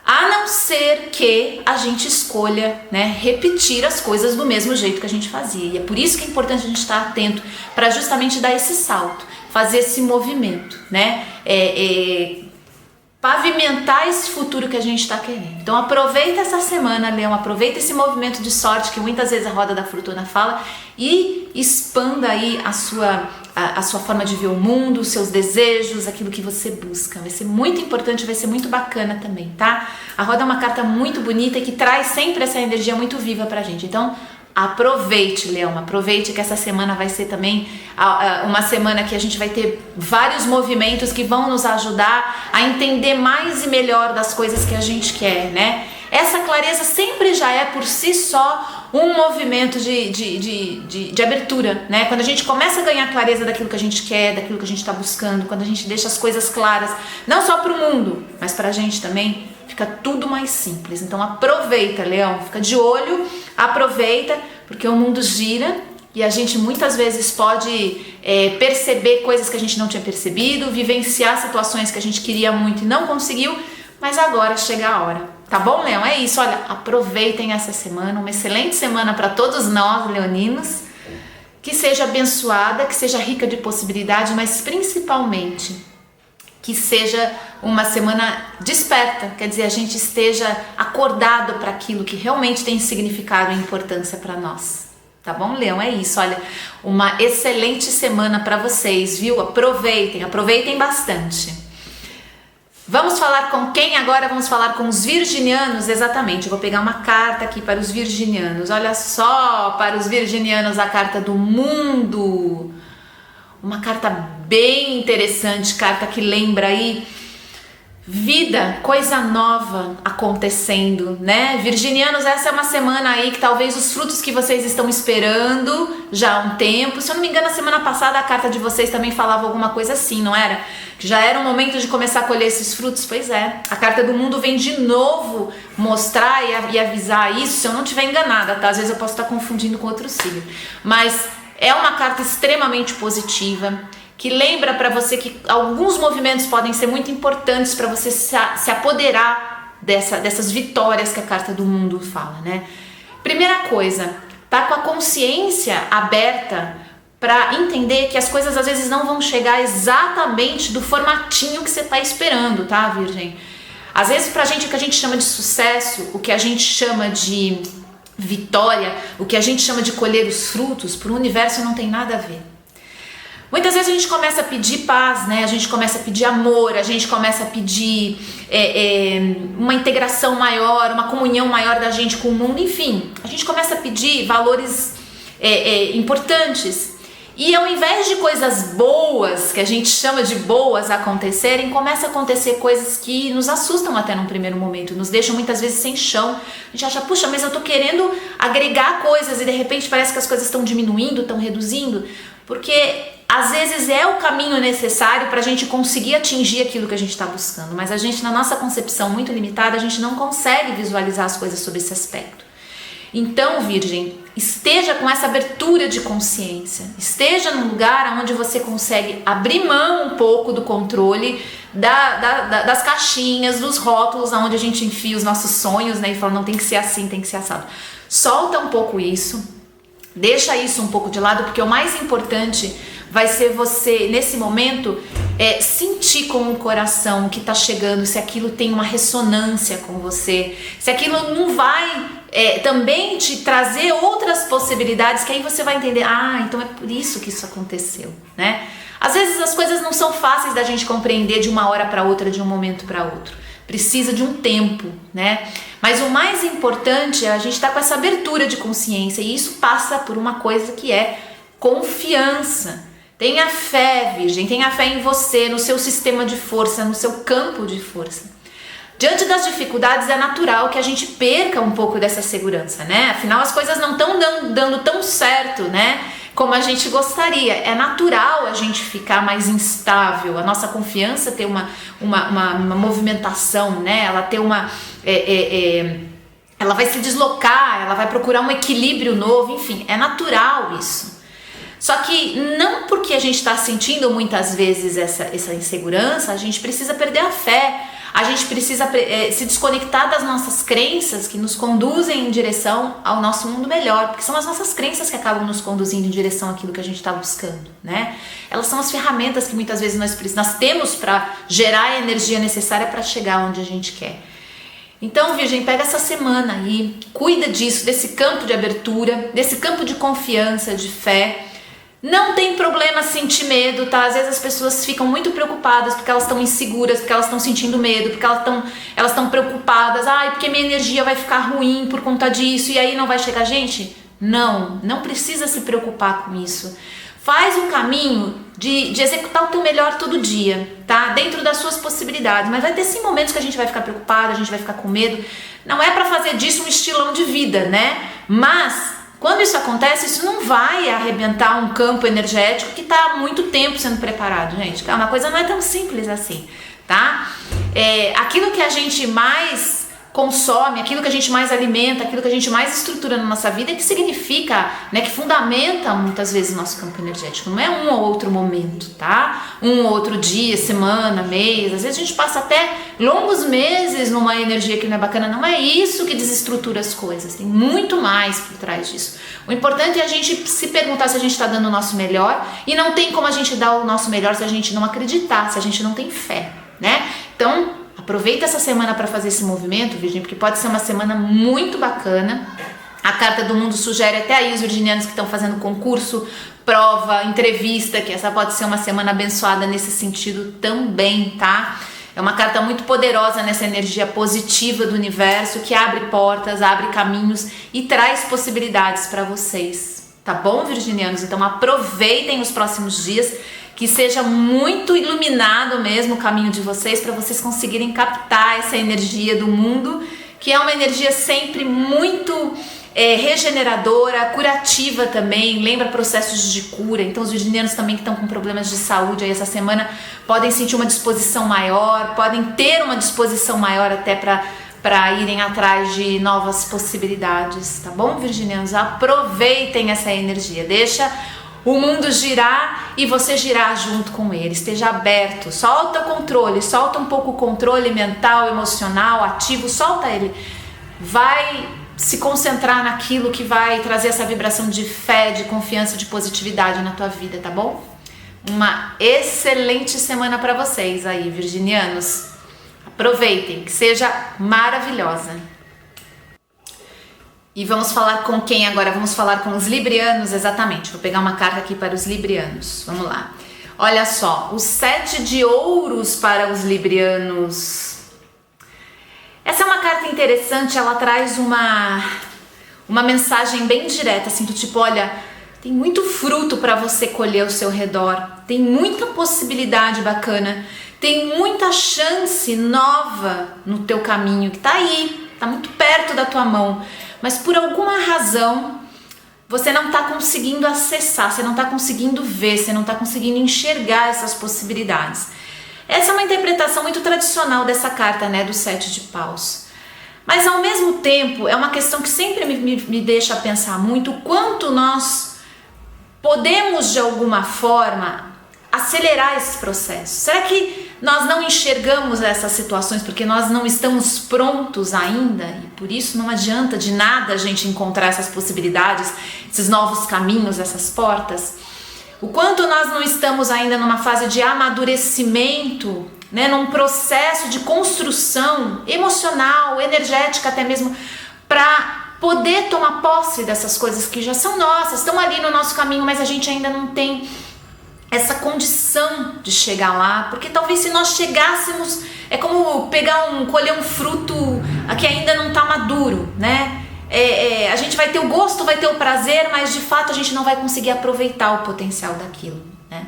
a não ser que a gente escolha, né, repetir as coisas do mesmo jeito que a gente fazia. E é por isso que é importante a gente estar atento para justamente dar esse salto, fazer esse movimento, né? Pavimentar esse futuro que a gente está querendo. Então aproveita essa semana, Leão, aproveita esse movimento de sorte que muitas vezes a roda da fortuna fala e expanda aí a sua forma de ver o mundo, os seus desejos, aquilo que você busca. Vai ser muito importante, vai ser muito bacana também, tá? A roda é uma carta muito bonita e que traz sempre essa energia muito viva pra gente. Então aproveite, Leão, aproveite que essa semana vai ser também uma semana que a gente vai ter vários movimentos que vão nos ajudar a entender mais e melhor das coisas que a gente quer, né? Essa clareza sempre já é por si só um movimento de abertura, né? Quando a gente começa a ganhar clareza daquilo que a gente quer, daquilo que a gente está buscando, quando a gente deixa as coisas claras, não só para o mundo, mas para a gente também, fica tudo mais simples. Então aproveita, Leão, fica de olho, aproveita, porque o mundo gira e a gente muitas vezes pode perceber coisas que a gente não tinha percebido, vivenciar situações que a gente queria muito e não conseguiu, mas agora chega a hora. Tá bom, Leão? É isso, olha, aproveitem essa semana, uma excelente semana para todos nós, leoninos, que seja abençoada, que seja rica de possibilidade, mas principalmente que seja uma semana desperta, quer dizer, a gente esteja acordado para aquilo que realmente tem significado e importância para nós. Tá bom, Leão? É isso, olha, uma excelente semana para vocês, viu? Aproveitem bastante. Vamos falar com quem agora? Vamos falar com os virginianos, exatamente. Eu vou pegar uma carta aqui para os virginianos. Olha só, para os virginianos, a carta do mundo. Uma carta bem interessante, carta que lembra aí vida, coisa nova acontecendo, né? Virginianos, essa é uma semana aí que talvez os frutos que vocês estão esperando já há um tempo. Se eu não me engano, a semana passada a carta de vocês também falava alguma coisa assim, não era? Que já era o momento de começar a colher esses frutos? Pois é, a carta do mundo vem de novo mostrar e avisar isso, se eu não estiver enganada, tá? Às vezes eu posso estar confundindo com outro signo, mas é uma carta extremamente positiva, que lembra para você que alguns movimentos podem ser muito importantes para você se apoderar dessas vitórias que a carta do mundo fala, né? Primeira coisa, tá com a consciência aberta para entender que as coisas às vezes não vão chegar exatamente do formatinho que você tá esperando, tá, Virgem? Às vezes pra gente o que a gente chama de sucesso, o que a gente chama de vitória, o que a gente chama de colher os frutos, pro universo não tem nada a ver. Muitas vezes a gente começa a pedir paz, né? A gente começa a pedir amor, a gente começa a pedir uma integração maior, uma comunhão maior da gente com o mundo, enfim. A gente começa a pedir valores importantes. E ao invés de coisas boas, que a gente chama de boas, acontecerem, começa a acontecer coisas que nos assustam até num primeiro momento, nos deixam muitas vezes sem chão. A gente acha, puxa, mas eu tô querendo agregar coisas e de repente parece que as coisas estão diminuindo, estão reduzindo, porque às vezes é o caminho necessário para a gente conseguir atingir aquilo que a gente está buscando, mas a gente, na nossa concepção muito limitada, a gente não consegue visualizar as coisas sob esse aspecto. Então, Virgem, esteja com essa abertura de consciência, esteja num lugar onde você consegue abrir mão um pouco do controle das caixinhas, dos rótulos, onde a gente enfia os nossos sonhos, né, e fala, não, tem que ser assim, tem que ser assado. Solta um pouco isso, deixa isso um pouco de lado, porque o mais importante vai ser você, nesse momento, sentir com o coração que está chegando, se aquilo tem uma ressonância com você, se aquilo não vai também te trazer outras possibilidades, que aí você vai entender, então é por isso que isso aconteceu, né? Às vezes as coisas não são fáceis da gente compreender de uma hora para outra, de um momento para outro, precisa de um tempo, né? Mas o mais importante é a gente estar com essa abertura de consciência, e isso passa por uma coisa que é confiança. Tenha fé, Virgem, tenha fé em você, no seu sistema de força, no seu campo de força. Diante das dificuldades é natural que a gente perca um pouco dessa segurança, né? Afinal, as coisas não estão dando tão certo, né? Como a gente gostaria. É natural a gente ficar mais instável, a nossa confiança ter uma movimentação, né? Ela ter ela vai se deslocar, ela vai procurar um equilíbrio novo, enfim, é natural isso. Só que não porque a gente está sentindo muitas vezes essa insegurança, a gente precisa perder a fé. A gente precisa se desconectar das nossas crenças que nos conduzem em direção ao nosso mundo melhor, porque são as nossas crenças que acabam nos conduzindo em direção àquilo que a gente está buscando, né? Elas são as ferramentas que muitas vezes nós temos para gerar a energia necessária para chegar onde a gente quer. Então, Virgem, pega essa semana aí, cuida disso, desse campo de abertura, desse campo de confiança, de fé. Não tem problema sentir medo, tá? Às vezes as pessoas ficam muito preocupadas porque elas estão inseguras, porque elas estão sentindo medo, porque elas estão preocupadas. Porque minha energia vai ficar ruim por conta disso e aí não vai chegar gente? Não precisa se preocupar com isso. Faz um caminho de executar o teu melhor todo dia, tá? Dentro das suas possibilidades. Mas vai ter sim momentos que a gente vai ficar preocupada, a gente vai ficar com medo. Não é pra fazer disso um estilão de vida, né? Mas quando isso acontece, isso não vai arrebentar um campo energético que está há muito tempo sendo preparado, gente. Uma coisa não é tão simples assim, tá? Aquilo que a gente mais consome, aquilo que a gente mais alimenta, aquilo que a gente mais estrutura na nossa vida, é que significa, né, que fundamenta muitas vezes o nosso campo energético. Não é um ou outro momento, tá? Um ou outro dia, semana, mês. Às vezes a gente passa até longos meses numa energia que não é bacana. Não é isso que desestrutura as coisas. Tem muito mais por trás disso. O importante é a gente se perguntar se a gente está dando o nosso melhor, e não tem como a gente dar o nosso melhor se a gente não acreditar, se a gente não tem fé, né? Então, aproveita essa semana para fazer esse movimento, Virgem, porque pode ser uma semana muito bacana. A Carta do Mundo sugere até aí os virginianos que estão fazendo concurso, prova, entrevista, que essa pode ser uma semana abençoada nesse sentido também, tá? É uma carta muito poderosa nessa energia positiva do universo, que abre portas, abre caminhos e traz possibilidades para vocês, tá bom, virginianos? Então aproveitem os próximos dias, que seja muito iluminado mesmo o caminho de vocês, para vocês conseguirem captar essa energia do mundo, que é uma energia sempre muito regeneradora, curativa também, lembra processos de cura. Então os virginianos também que estão com problemas de saúde aí essa semana podem sentir uma disposição maior, podem ter uma disposição maior até para irem atrás de novas possibilidades, tá bom, virginianos? Aproveitem essa energia, deixa o mundo girar e você girar junto com ele. Esteja aberto, solta o controle, solta um pouco o controle mental, emocional, ativo, solta ele. Vai se concentrar naquilo que vai trazer essa vibração de fé, de confiança, de positividade na tua vida, tá bom? Uma excelente semana para vocês aí, virginianos. Aproveitem, que seja maravilhosa. E vamos falar com quem agora? Vamos falar com os librianos, exatamente. Vou pegar uma carta aqui para os librianos. Vamos lá. Olha só, o 7 de ouros para os librianos. Essa é uma carta interessante, ela traz uma mensagem bem direta, assim, do tipo, olha, tem muito fruto para você colher ao seu redor, tem muita possibilidade bacana, tem muita chance nova no teu caminho, que tá aí, tá muito perto da tua mão, mas por alguma razão você não tá conseguindo acessar, você não tá conseguindo ver, você não tá conseguindo enxergar essas possibilidades. Essa é uma interpretação muito tradicional dessa carta, né, do 7 de paus. Mas ao mesmo tempo é uma questão que sempre me deixa pensar muito, o quanto nós podemos de alguma forma acelerar esse processo. Será que nós não enxergamos essas situações porque nós não estamos prontos ainda? E por isso não adianta de nada a gente encontrar essas possibilidades, esses novos caminhos, essas portas? O quanto nós não estamos ainda numa fase de amadurecimento, né, num processo de construção emocional, energética até mesmo, para poder tomar posse dessas coisas que já são nossas, estão ali no nosso caminho, mas a gente ainda não tem essa condição de chegar lá, porque talvez se nós chegássemos, é como colher um fruto que ainda não está maduro, né? A gente vai ter o gosto, vai ter o prazer, mas de fato a gente não vai conseguir aproveitar o potencial daquilo, né?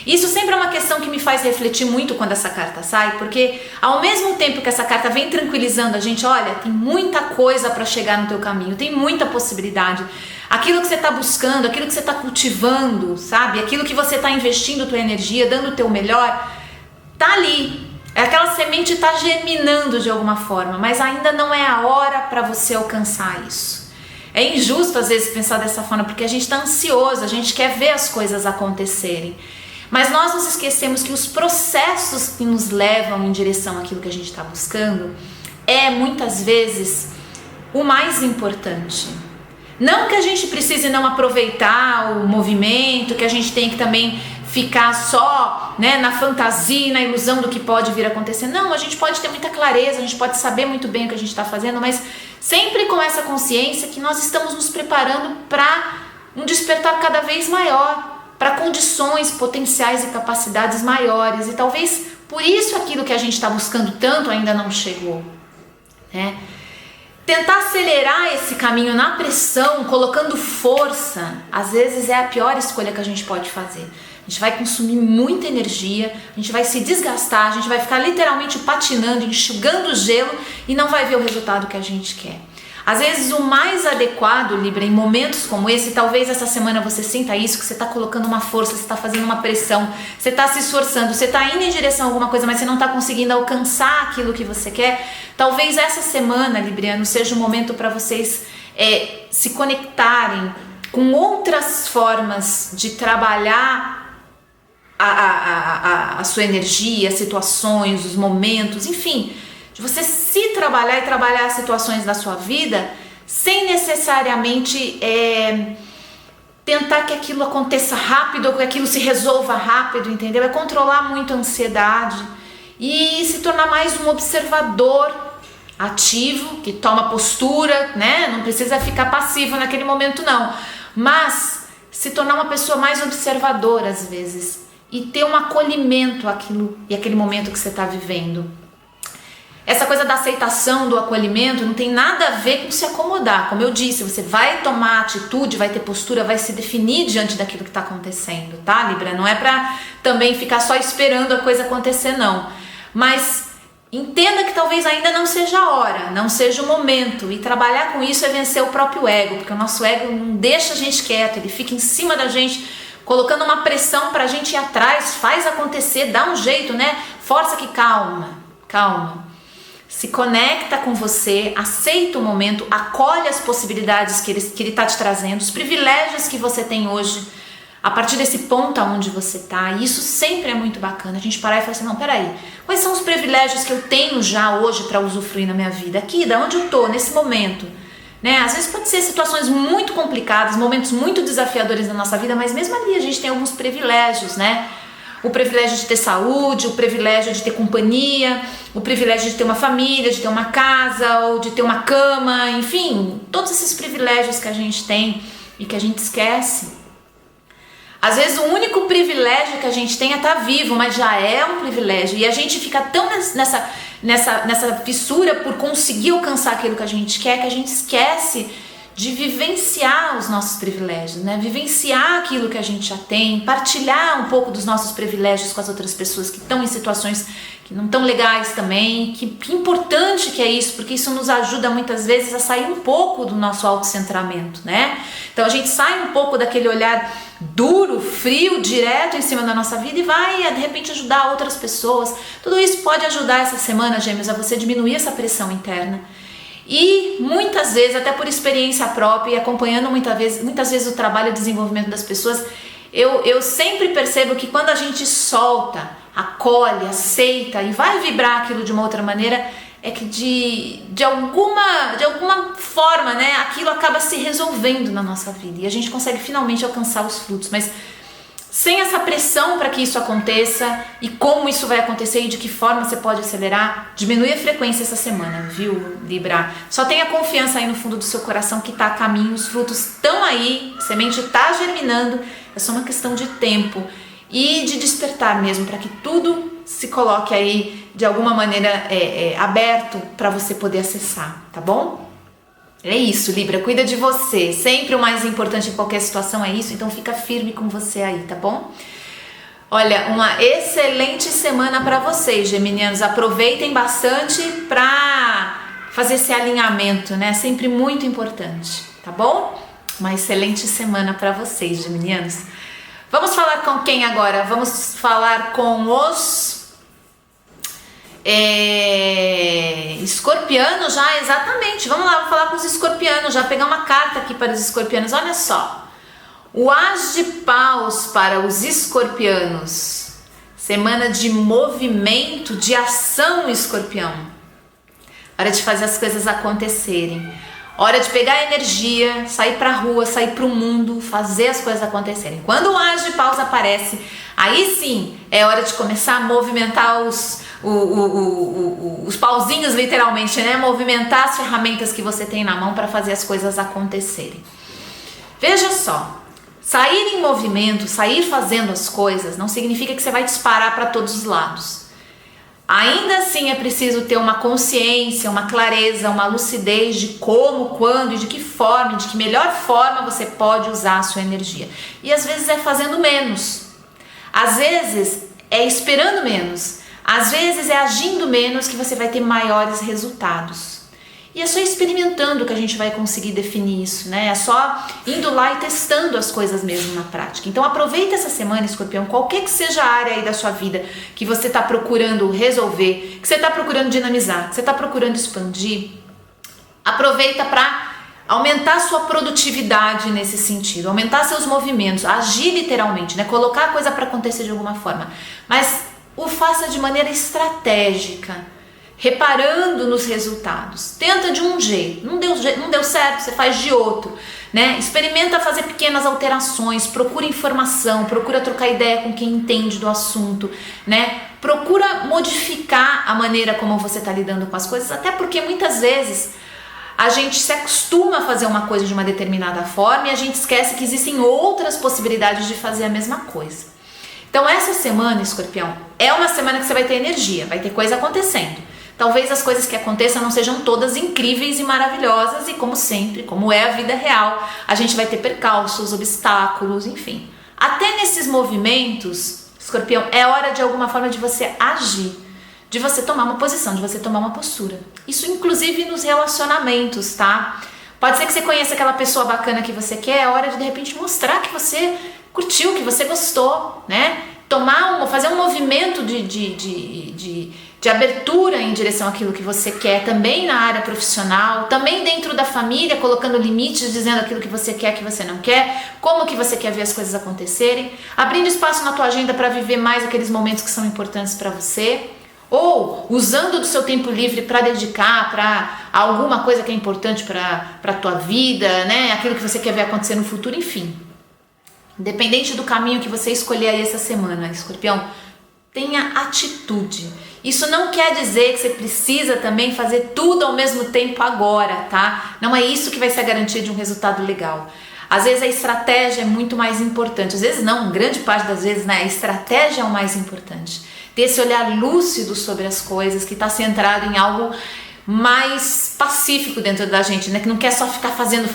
Isso sempre é uma questão que me faz refletir muito quando essa carta sai, porque ao mesmo tempo que essa carta vem tranquilizando a gente, olha, tem muita coisa para chegar no teu caminho, tem muita possibilidade. Aquilo que você está buscando, aquilo que você está cultivando, sabe? Aquilo que você está investindo tua energia, dando o teu melhor, tá ali. Aquela semente está germinando de alguma forma, mas ainda não é a hora para você alcançar isso. É injusto às vezes pensar dessa forma, porque a gente está ansioso, a gente quer ver as coisas acontecerem. Mas nós nos esquecemos que os processos que nos levam em direção àquilo que a gente está buscando muitas vezes o mais importante. Não que a gente precise não aproveitar o movimento, que a gente tem que também ficar só, né, na fantasia, na ilusão do que pode vir a acontecer. Não, a gente pode ter muita clareza, a gente pode saber muito bem o que a gente está fazendo, mas sempre com essa consciência que nós estamos nos preparando para um despertar cada vez maior, para condições potenciais e capacidades maiores, e talvez por isso aquilo que a gente está buscando tanto ainda não chegou, né? Tentar acelerar esse caminho na pressão, colocando força, às vezes é a pior escolha que a gente pode fazer. A gente vai consumir muita energia, a gente vai se desgastar, a gente vai ficar literalmente patinando, enxugando o gelo e não vai ver o resultado que a gente quer. Às vezes o mais adequado, Libra, em momentos como esse, talvez essa semana você sinta isso, que você está colocando uma força, você está fazendo uma pressão, você está se esforçando, você está indo em direção a alguma coisa, mas você não está conseguindo alcançar aquilo que você quer. Talvez essa semana, Libriano, seja um momento para vocês se conectarem com outras formas de trabalhar a sua energia, as situações, os momentos, enfim, de você se trabalhar e trabalhar as situações da sua vida sem necessariamente tentar que aquilo aconteça rápido ou que aquilo se resolva rápido, entendeu? É controlar muito a ansiedade e se tornar mais um observador ativo, que toma postura, né? Não precisa ficar passivo naquele momento não, mas se tornar uma pessoa mais observadora às vezes e ter um acolhimento àquilo e aquele momento que você está vivendo. Essa coisa da aceitação, do acolhimento, não tem nada a ver com se acomodar. Como eu disse, você vai tomar atitude, vai ter postura, vai se definir diante daquilo que está acontecendo, tá, Libra? Não é para também ficar só esperando a coisa acontecer, não. Mas entenda que talvez ainda não seja a hora, não seja o momento. E trabalhar com isso é vencer o próprio ego, porque o nosso ego não deixa a gente quieto, ele fica em cima da gente, colocando uma pressão pra gente ir atrás, faz acontecer, dá um jeito, né? Força que calma. Se conecta com você, aceita o momento, acolhe as possibilidades que ele está te trazendo, os privilégios que você tem hoje, a partir desse ponto aonde você está. E isso sempre é muito bacana, a gente parar e falar assim, não, peraí, quais são os privilégios que eu tenho já hoje para usufruir na minha vida? Aqui, da onde eu tô, nesse momento, né? Às vezes pode ser situações muito complicadas, momentos muito desafiadores na nossa vida, mas mesmo ali a gente tem alguns privilégios, né? O privilégio de ter saúde, o privilégio de ter companhia, o privilégio de ter uma família, de ter uma casa, ou de ter uma cama, enfim, todos esses privilégios que a gente tem e que a gente esquece. Às vezes o único privilégio que a gente tem é estar vivo, mas já é um privilégio, e a gente fica tão nessa fissura por conseguir alcançar aquilo que a gente quer, que a gente esquece de vivenciar os nossos privilégios, né? Vivenciar aquilo que a gente já tem, partilhar um pouco dos nossos privilégios com as outras pessoas que estão em situações que não estão legais também. Que importante que é isso, porque isso nos ajuda muitas vezes a sair um pouco do nosso autocentramento, né? Então a gente sai um pouco daquele olhar duro, frio, direto em cima da nossa vida e vai de repente ajudar outras pessoas. Tudo isso pode ajudar essa semana, Gêmeos, a você diminuir essa pressão interna. E muitas vezes, até por experiência própria e acompanhando muitas vezes o trabalho e o desenvolvimento das pessoas, eu sempre percebo que quando a gente solta, acolhe, aceita e vai vibrar aquilo de uma outra maneira, é que de alguma forma, né, aquilo acaba se resolvendo na nossa vida e a gente consegue finalmente alcançar os frutos, mas sem essa pressão para que isso aconteça e como isso vai acontecer e de que forma você pode acelerar, diminui a frequência essa semana, viu, Libra? Só tenha confiança aí no fundo do seu coração que está a caminho, os frutos estão aí, a semente está germinando, é só uma questão de tempo. e de despertar mesmo, para que tudo se coloque aí de alguma maneira aberto para você poder acessar, tá bom? É isso, Libra, cuida de você, sempre o mais importante em qualquer situação é isso, então fica firme com você aí, tá bom? Olha, uma excelente semana para vocês, geminianos, aproveitem bastante para fazer esse alinhamento, né? Sempre muito importante, tá bom? Uma excelente semana para vocês, geminianos. Vamos falar com quem agora? Vamos falar com os escorpianos já, exatamente. Vamos lá, vamos falar com os escorpianos, já pegar uma carta aqui para os escorpianos. Olha só, o As de Paus para os escorpianos. Semana de movimento, de ação, escorpião. Hora de fazer as coisas acontecerem. Hora de pegar a energia, sair pra rua, sair pro mundo, fazer as coisas acontecerem. Quando o As de Paus aparece, aí sim é hora de começar a movimentar os pauzinhos, literalmente, né? Movimentar as ferramentas que você tem na mão para fazer as coisas acontecerem. Veja só, sair em movimento, sair fazendo as coisas, não significa que você vai disparar para todos os lados. Ainda assim é preciso ter uma consciência, uma clareza, uma lucidez de como, quando e de que forma, de que melhor forma você pode usar a sua energia. E às vezes é fazendo menos, às vezes é esperando menos, às vezes é agindo menos que você vai ter maiores resultados. E é só experimentando que a gente vai conseguir definir isso, né? É só indo lá e testando as coisas mesmo na prática. Então aproveita essa semana, escorpião, qualquer que seja a área aí da sua vida que você está procurando resolver, que você está procurando dinamizar, que você está procurando expandir, aproveita para aumentar sua produtividade nesse sentido, aumentar seus movimentos, agir literalmente, né? Colocar a coisa para acontecer de alguma forma, mas o faça de maneira estratégica, reparando nos resultados. Tenta de um jeito, não deu certo, você faz de outro, né? Experimenta fazer pequenas alterações, procura informação, procura trocar ideia com quem entende do assunto, né? Procura modificar a maneira como você está lidando com as coisas, até porque muitas vezes a gente se acostuma a fazer uma coisa de uma determinada forma e a gente esquece que existem outras possibilidades de fazer a mesma coisa. Então essa semana, escorpião, é uma semana que você vai ter energia, vai ter coisa acontecendo. Talvez as coisas que aconteçam não sejam todas incríveis e maravilhosas e como sempre, como é a vida real, a gente vai ter percalços, obstáculos, enfim. Até nesses movimentos, escorpião, é hora de alguma forma de você agir, de você tomar uma posição, de você tomar uma postura. Isso inclusive nos relacionamentos, tá? Pode ser que você conheça aquela pessoa bacana que você quer, é hora de repente mostrar que você curtiu, que você gostou, né? Fazer um movimento de abertura em direção àquilo que você quer, também na área profissional, também dentro da família, colocando limites, dizendo aquilo que você quer, que você não quer, como que você quer ver as coisas acontecerem, abrindo espaço na tua agenda para viver mais aqueles momentos que são importantes para você, ou usando do seu tempo livre para dedicar para alguma coisa que é importante para a tua vida, né? Aquilo que você quer ver acontecer no futuro, enfim. Independente do caminho que você escolher aí essa semana, escorpião, tenha atitude. Isso não quer dizer que você precisa também fazer tudo ao mesmo tempo agora, tá? Não é isso que vai ser a garantia de um resultado legal. Às vezes a estratégia é muito mais importante, às vezes não, grande parte das vezes, né? A estratégia é o mais importante. Ter esse olhar lúcido sobre as coisas, que está centrado em algo mais pacífico dentro da gente, né? Que não quer só ficar fazendo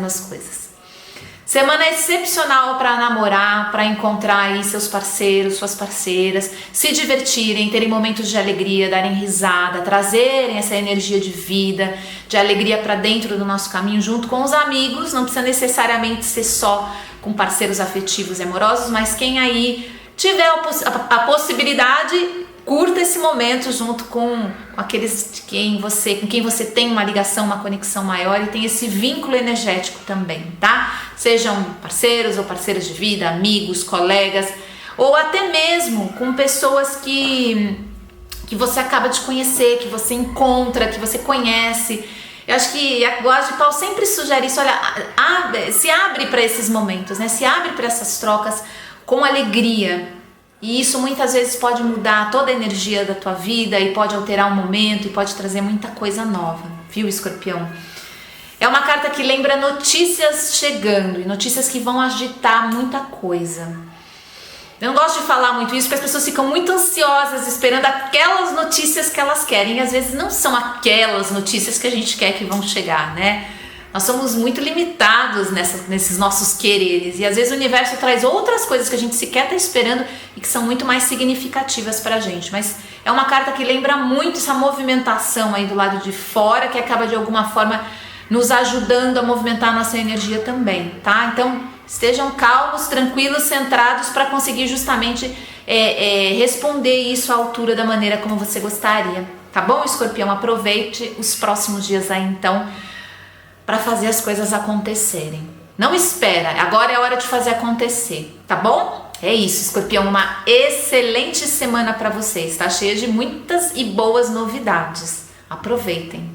as coisas. Semana excepcional para namorar, para encontrar aí seus parceiros, suas parceiras, se divertirem, terem momentos de alegria, darem risada, trazerem essa energia de vida, de alegria para dentro do nosso caminho, junto com os amigos. Não precisa necessariamente ser só com parceiros afetivos e amorosos, mas quem aí tiver a possibilidade, curta esse momento junto com aqueles com quem você tem uma ligação, uma conexão maior e tem esse vínculo energético também, tá? Sejam parceiros ou parceiras de vida, amigos, colegas, ou até mesmo com pessoas que você acaba de conhecer, que você encontra, que você conhece. Eu acho que a As de Paus sempre sugere isso, olha, se abre para esses momentos, né? Se abre para essas trocas com alegria. E isso muitas vezes pode mudar toda a energia da tua vida e pode alterar o momento e pode trazer muita coisa nova, viu, escorpião? É uma carta que lembra notícias chegando e notícias que vão agitar muita coisa. Eu não gosto de falar muito isso porque as pessoas ficam muito ansiosas esperando aquelas notícias que elas querem, e às vezes não são aquelas notícias que a gente quer que vão chegar, né? Nós somos muito limitados nesses nossos quereres, e às vezes o universo traz outras coisas que a gente sequer está esperando e que são muito mais significativas pra gente. Mas é uma carta que lembra muito essa movimentação aí do lado de fora, que acaba de alguma forma nos ajudando a movimentar a nossa energia também, tá? Então estejam calmos, tranquilos, centrados para conseguir justamente responder isso à altura da maneira como você gostaria, tá bom, Escorpião? Aproveite os próximos dias aí então para fazer as coisas acontecerem. Não espera, agora é a hora de fazer acontecer, tá bom? É isso, Escorpião, uma excelente semana para vocês, tá cheia de muitas e boas novidades. Aproveitem.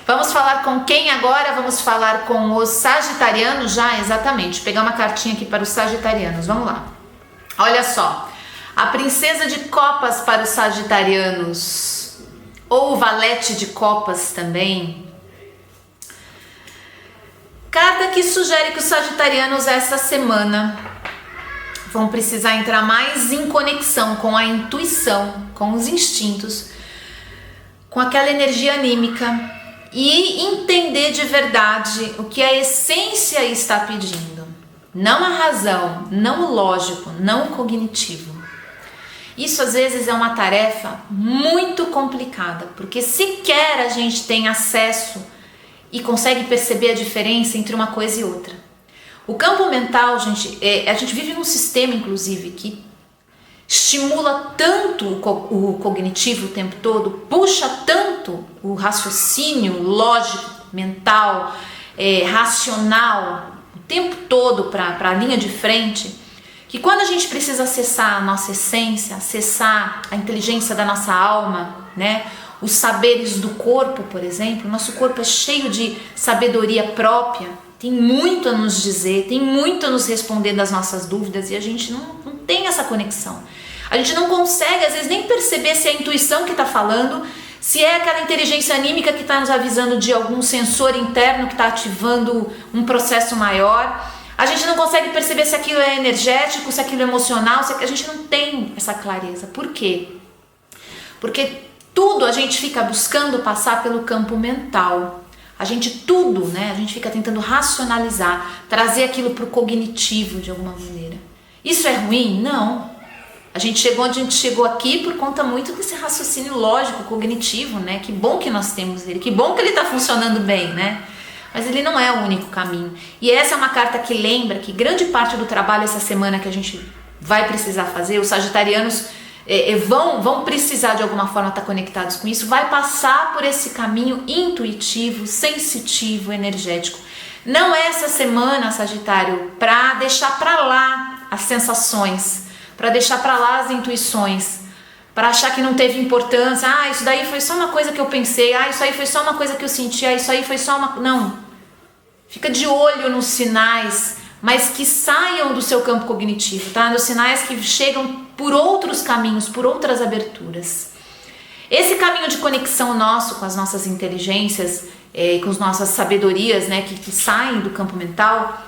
Vamos falar com quem agora? Vamos falar com os sagitarianos já, exatamente. Vou pegar uma cartinha aqui para os sagitarianos, vamos lá. Olha só, a princesa de copas para os sagitarianos, ou o valete de copas também. Carta que sugere que os sagitarianos essa semana vão precisar entrar mais em conexão com a intuição, com os instintos, com aquela energia anímica e entender de verdade o que a essência está pedindo. Não a razão, não o lógico, não o cognitivo. Isso às vezes é uma tarefa muito complicada, porque sequer a gente tem acesso e consegue perceber a diferença entre uma coisa e outra. O campo mental, gente, a gente vive num sistema, inclusive, que estimula tanto o cognitivo o tempo todo, puxa tanto o raciocínio lógico, mental, racional, o tempo todo para a linha de frente, que quando a gente precisa acessar a nossa essência, acessar a inteligência da nossa alma, né? Os saberes do corpo, por exemplo, nosso corpo é cheio de sabedoria própria, tem muito a nos dizer, tem muito a nos responder das nossas dúvidas, e a gente não tem essa conexão. A gente não consegue, às vezes, nem perceber se é a intuição que está falando, se é aquela inteligência anímica que está nos avisando de algum sensor interno que está ativando um processo maior. A gente não consegue perceber se aquilo é energético, se aquilo é emocional, a gente não tem essa clareza. Por quê? Porque tudo a gente fica buscando passar pelo campo mental. A gente fica tentando racionalizar, trazer aquilo para o cognitivo de alguma maneira. Isso é ruim? Não. A gente chegou onde a gente chegou aqui por conta muito desse raciocínio lógico, cognitivo, né? Que bom que nós temos ele, que bom que ele está funcionando bem, né? Mas ele não é o único caminho. E essa é uma carta que lembra que grande parte do trabalho essa semana que a gente vai precisar fazer, os sagitarianos vão precisar de alguma forma estar conectados com isso, vai passar por esse caminho intuitivo, sensitivo, energético. Não é essa semana, Sagitário, para deixar para lá as sensações, para deixar para lá as intuições, para achar que não teve importância, isso daí foi só uma coisa que eu pensei, isso aí foi só uma coisa que eu senti, isso aí foi só uma... Não, fica de olho nos sinais, mas que saiam do seu campo cognitivo, tá? Nos sinais que chegam por outros caminhos, por outras aberturas. Esse caminho de conexão nosso com as nossas inteligências, com as nossas sabedorias, né, que saem do campo mental,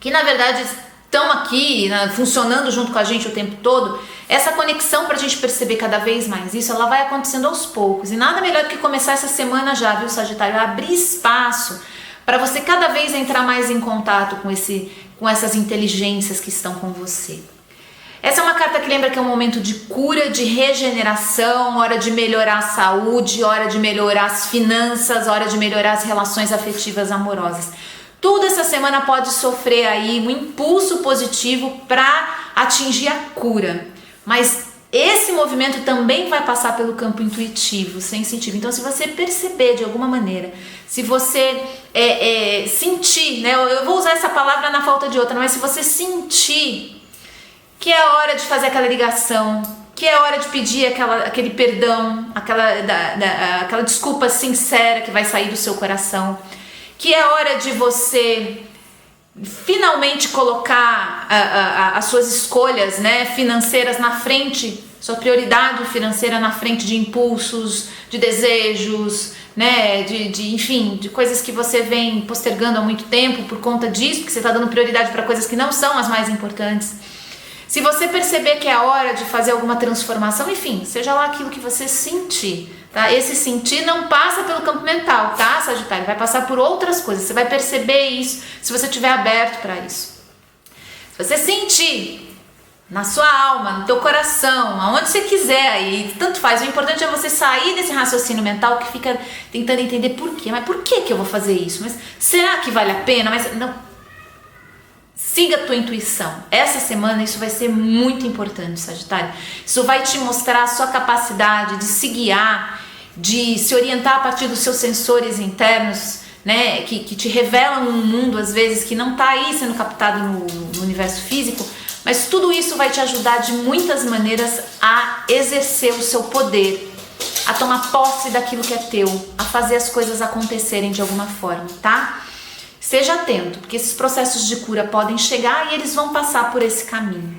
que na verdade estão aqui, né, funcionando junto com a gente o tempo todo, essa conexão para a gente perceber cada vez mais isso, ela vai acontecendo aos poucos. E nada melhor do que começar essa semana já, viu, Sagitário? Abrir espaço para você cada vez entrar mais em contato com essas inteligências que estão com você. Essa é uma carta que lembra que é um momento de cura, de regeneração, hora de melhorar a saúde, hora de melhorar as finanças, hora de melhorar as relações afetivas amorosas. Tudo essa semana pode sofrer aí um impulso positivo para atingir a cura, mas esse movimento também vai passar pelo campo intuitivo, sensitivo. Então, se você perceber de alguma maneira, se você sentir, né? Eu vou usar essa palavra na falta de outra, mas se você sentir que é hora de fazer aquela ligação, que é hora de pedir aquele perdão, aquela desculpa sincera que vai sair do seu coração, que é hora de você finalmente colocar as suas escolhas, né, financeiras na frente, sua prioridade financeira na frente de impulsos, de desejos, né, enfim, de coisas que você vem postergando há muito tempo por conta disso, porque você está dando prioridade para coisas que não são as mais importantes. Se você perceber que é a hora de fazer alguma transformação, enfim, seja lá aquilo que você sentir, tá? Esse sentir não passa pelo campo mental, tá, Sagitário? Vai passar por outras coisas. Você vai perceber isso se você estiver aberto para isso. Se você sentir na sua alma, no teu coração, aonde você quiser aí, tanto faz. O importante é você sair desse raciocínio mental que fica tentando entender por quê. Mas por que eu vou fazer isso? Mas será que vale a pena? Mas não. Siga a tua intuição. Essa semana isso vai ser muito importante, Sagitário. Isso vai te mostrar a sua capacidade de se guiar, de se orientar a partir dos seus sensores internos, né? Que te revelam um mundo, às vezes, que não está aí sendo captado no universo físico. Mas tudo isso vai te ajudar de muitas maneiras a exercer o seu poder, a tomar posse daquilo que é teu, a fazer as coisas acontecerem de alguma forma, tá? Esteja atento, porque esses processos de cura podem chegar e eles vão passar por esse caminho.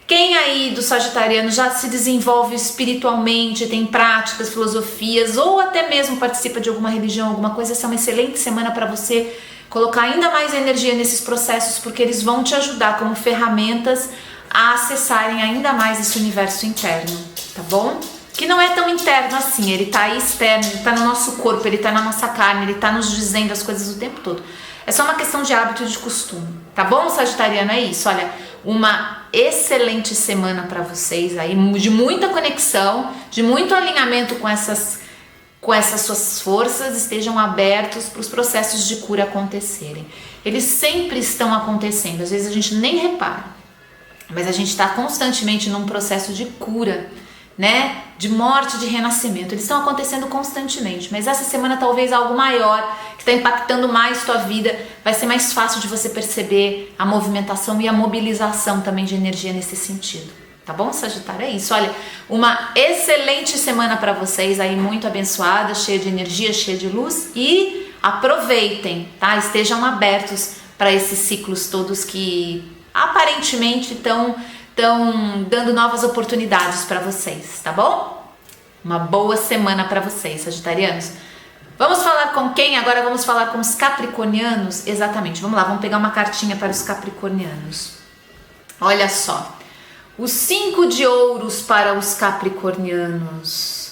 Quem aí do Sagitariano já se desenvolve espiritualmente, tem práticas, filosofias ou até mesmo participa de alguma religião, alguma coisa, essa é uma excelente semana para você colocar ainda mais energia nesses processos, porque eles vão te ajudar como ferramentas a acessarem ainda mais esse universo interno, tá bom? Que não é tão interno assim, ele tá aí externo, ele tá no nosso corpo, ele tá na nossa carne, ele tá nos dizendo as coisas o tempo todo. É só uma questão de hábito e de costume, tá bom, Sagitariano? É isso, olha, uma excelente semana para vocês aí, de muita conexão, de muito alinhamento com essas suas forças, estejam abertos para os processos de cura acontecerem. Eles sempre estão acontecendo, às vezes a gente nem repara, mas a gente está constantemente num processo de cura, né? De morte, de renascimento. Eles estão acontecendo constantemente, mas essa semana talvez algo maior, que está impactando mais tua vida, vai ser mais fácil de você perceber a movimentação e a mobilização também de energia nesse sentido. Tá bom, Sagitário? É isso. Olha, uma excelente semana para vocês aí, muito abençoada, cheia de energia, cheia de luz, e aproveitem, tá? Estejam abertos para esses ciclos todos que aparentemente estão dando novas oportunidades para vocês, tá bom? Uma boa semana para vocês, Sagitarianos. Vamos falar com quem? Agora vamos falar com os capricornianos. Exatamente, vamos lá, vamos pegar uma cartinha para os capricornianos. Olha só. Os 5 de ouros para os capricornianos.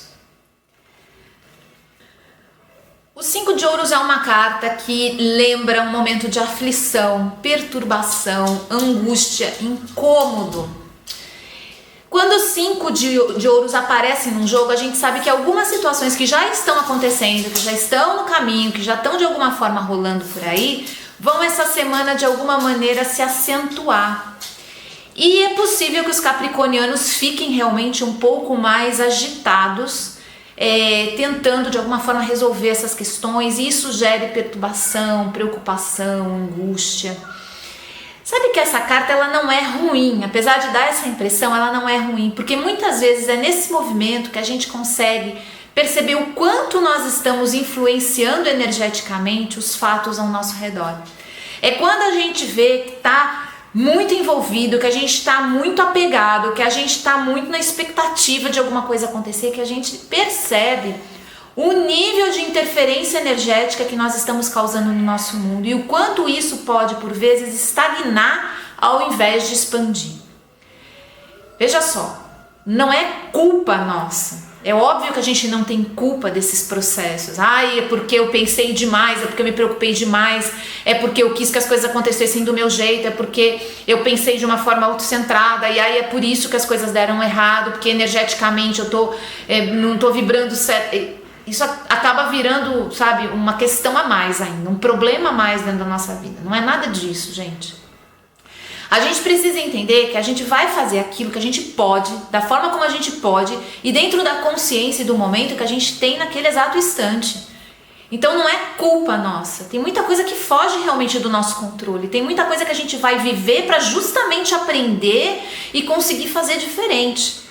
O 5 de ouros é uma carta que lembra um momento de aflição, perturbação, angústia, incômodo. Quando o 5 de ouros aparece num jogo, a gente sabe que algumas situações que já estão acontecendo, que já estão no caminho, que já estão de alguma forma rolando por aí, vão essa semana de alguma maneira se acentuar. E é possível que os capricornianos fiquem realmente um pouco mais agitados, tentando de alguma forma resolver essas questões, e isso gere perturbação, preocupação, angústia. Sabe que essa carta ela não é ruim, apesar de dar essa impressão, ela não é ruim, porque muitas vezes é nesse movimento que a gente consegue perceber o quanto nós estamos influenciando energeticamente os fatos ao nosso redor. É quando a gente vê que está muito envolvido, que a gente está muito apegado, que a gente está muito na expectativa de alguma coisa acontecer, que a gente percebe o nível de interferência energética que nós estamos causando no nosso mundo e o quanto isso pode, por vezes, estagnar ao invés de expandir. Veja só, não é culpa nossa. É óbvio que a gente não tem culpa desses processos. É porque eu pensei demais, é porque eu me preocupei demais, é porque eu quis que as coisas acontecessem do meu jeito, é porque eu pensei de uma forma autocentrada, e aí é por isso que as coisas deram errado, porque energeticamente não tô vibrando certo. Isso acaba virando, sabe, uma questão a mais ainda, um problema a mais dentro da nossa vida. Não é nada disso, gente. A gente precisa entender que a gente vai fazer aquilo que a gente pode, da forma como a gente pode e dentro da consciência e do momento que a gente tem naquele exato instante. Então não é culpa nossa, tem muita coisa que foge realmente do nosso controle, tem muita coisa que a gente vai viver para justamente aprender e conseguir fazer diferente.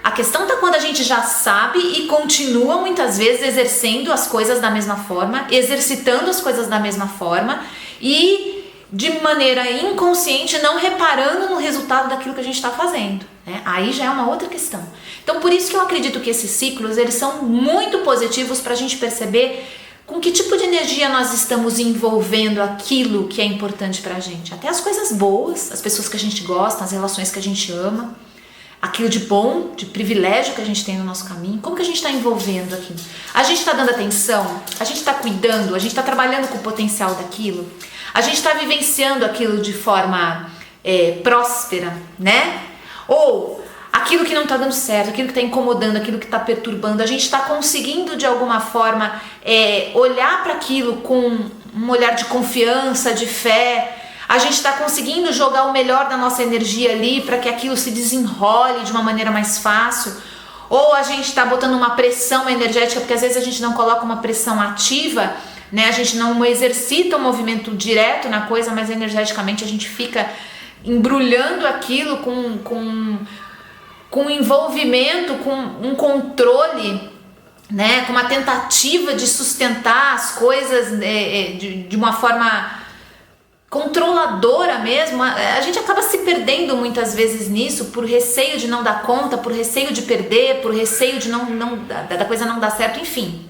A questão está quando a gente já sabe e continua muitas vezes exercendo as coisas da mesma forma, exercitando as coisas da mesma forma e de maneira inconsciente não reparando no resultado daquilo que a gente está fazendo, né? Aí já é uma outra questão. Então por isso que eu acredito que esses ciclos eles são muito positivos para a gente perceber Com que tipo de energia nós estamos envolvendo aquilo que é importante pra gente? Até as coisas boas, as pessoas que a gente gosta, as relações que a gente ama, aquilo de bom, de privilégio que a gente tem no nosso caminho. Como que a gente está envolvendo aquilo? A gente está dando atenção? A gente está cuidando? A gente está trabalhando com o potencial daquilo? A gente está vivenciando aquilo de forma próspera, né? Ou aquilo que não está dando certo, aquilo que está incomodando, aquilo que está perturbando, a gente está conseguindo de alguma forma olhar para aquilo com um olhar de confiança, de fé. A gente está conseguindo jogar o melhor da nossa energia ali para que aquilo se desenrole de uma maneira mais fácil. Ou a gente está botando uma pressão energética, porque às vezes a gente não coloca uma pressão ativa, né? A gente não exercita um movimento direto na coisa, mas energeticamente a gente fica embrulhando aquilo com envolvimento, com um controle, né? Com uma tentativa de sustentar as coisas de uma forma controladora mesmo. A gente acaba se perdendo muitas vezes nisso, por receio de não dar conta, por receio de perder, por receio de da coisa não dar certo, enfim.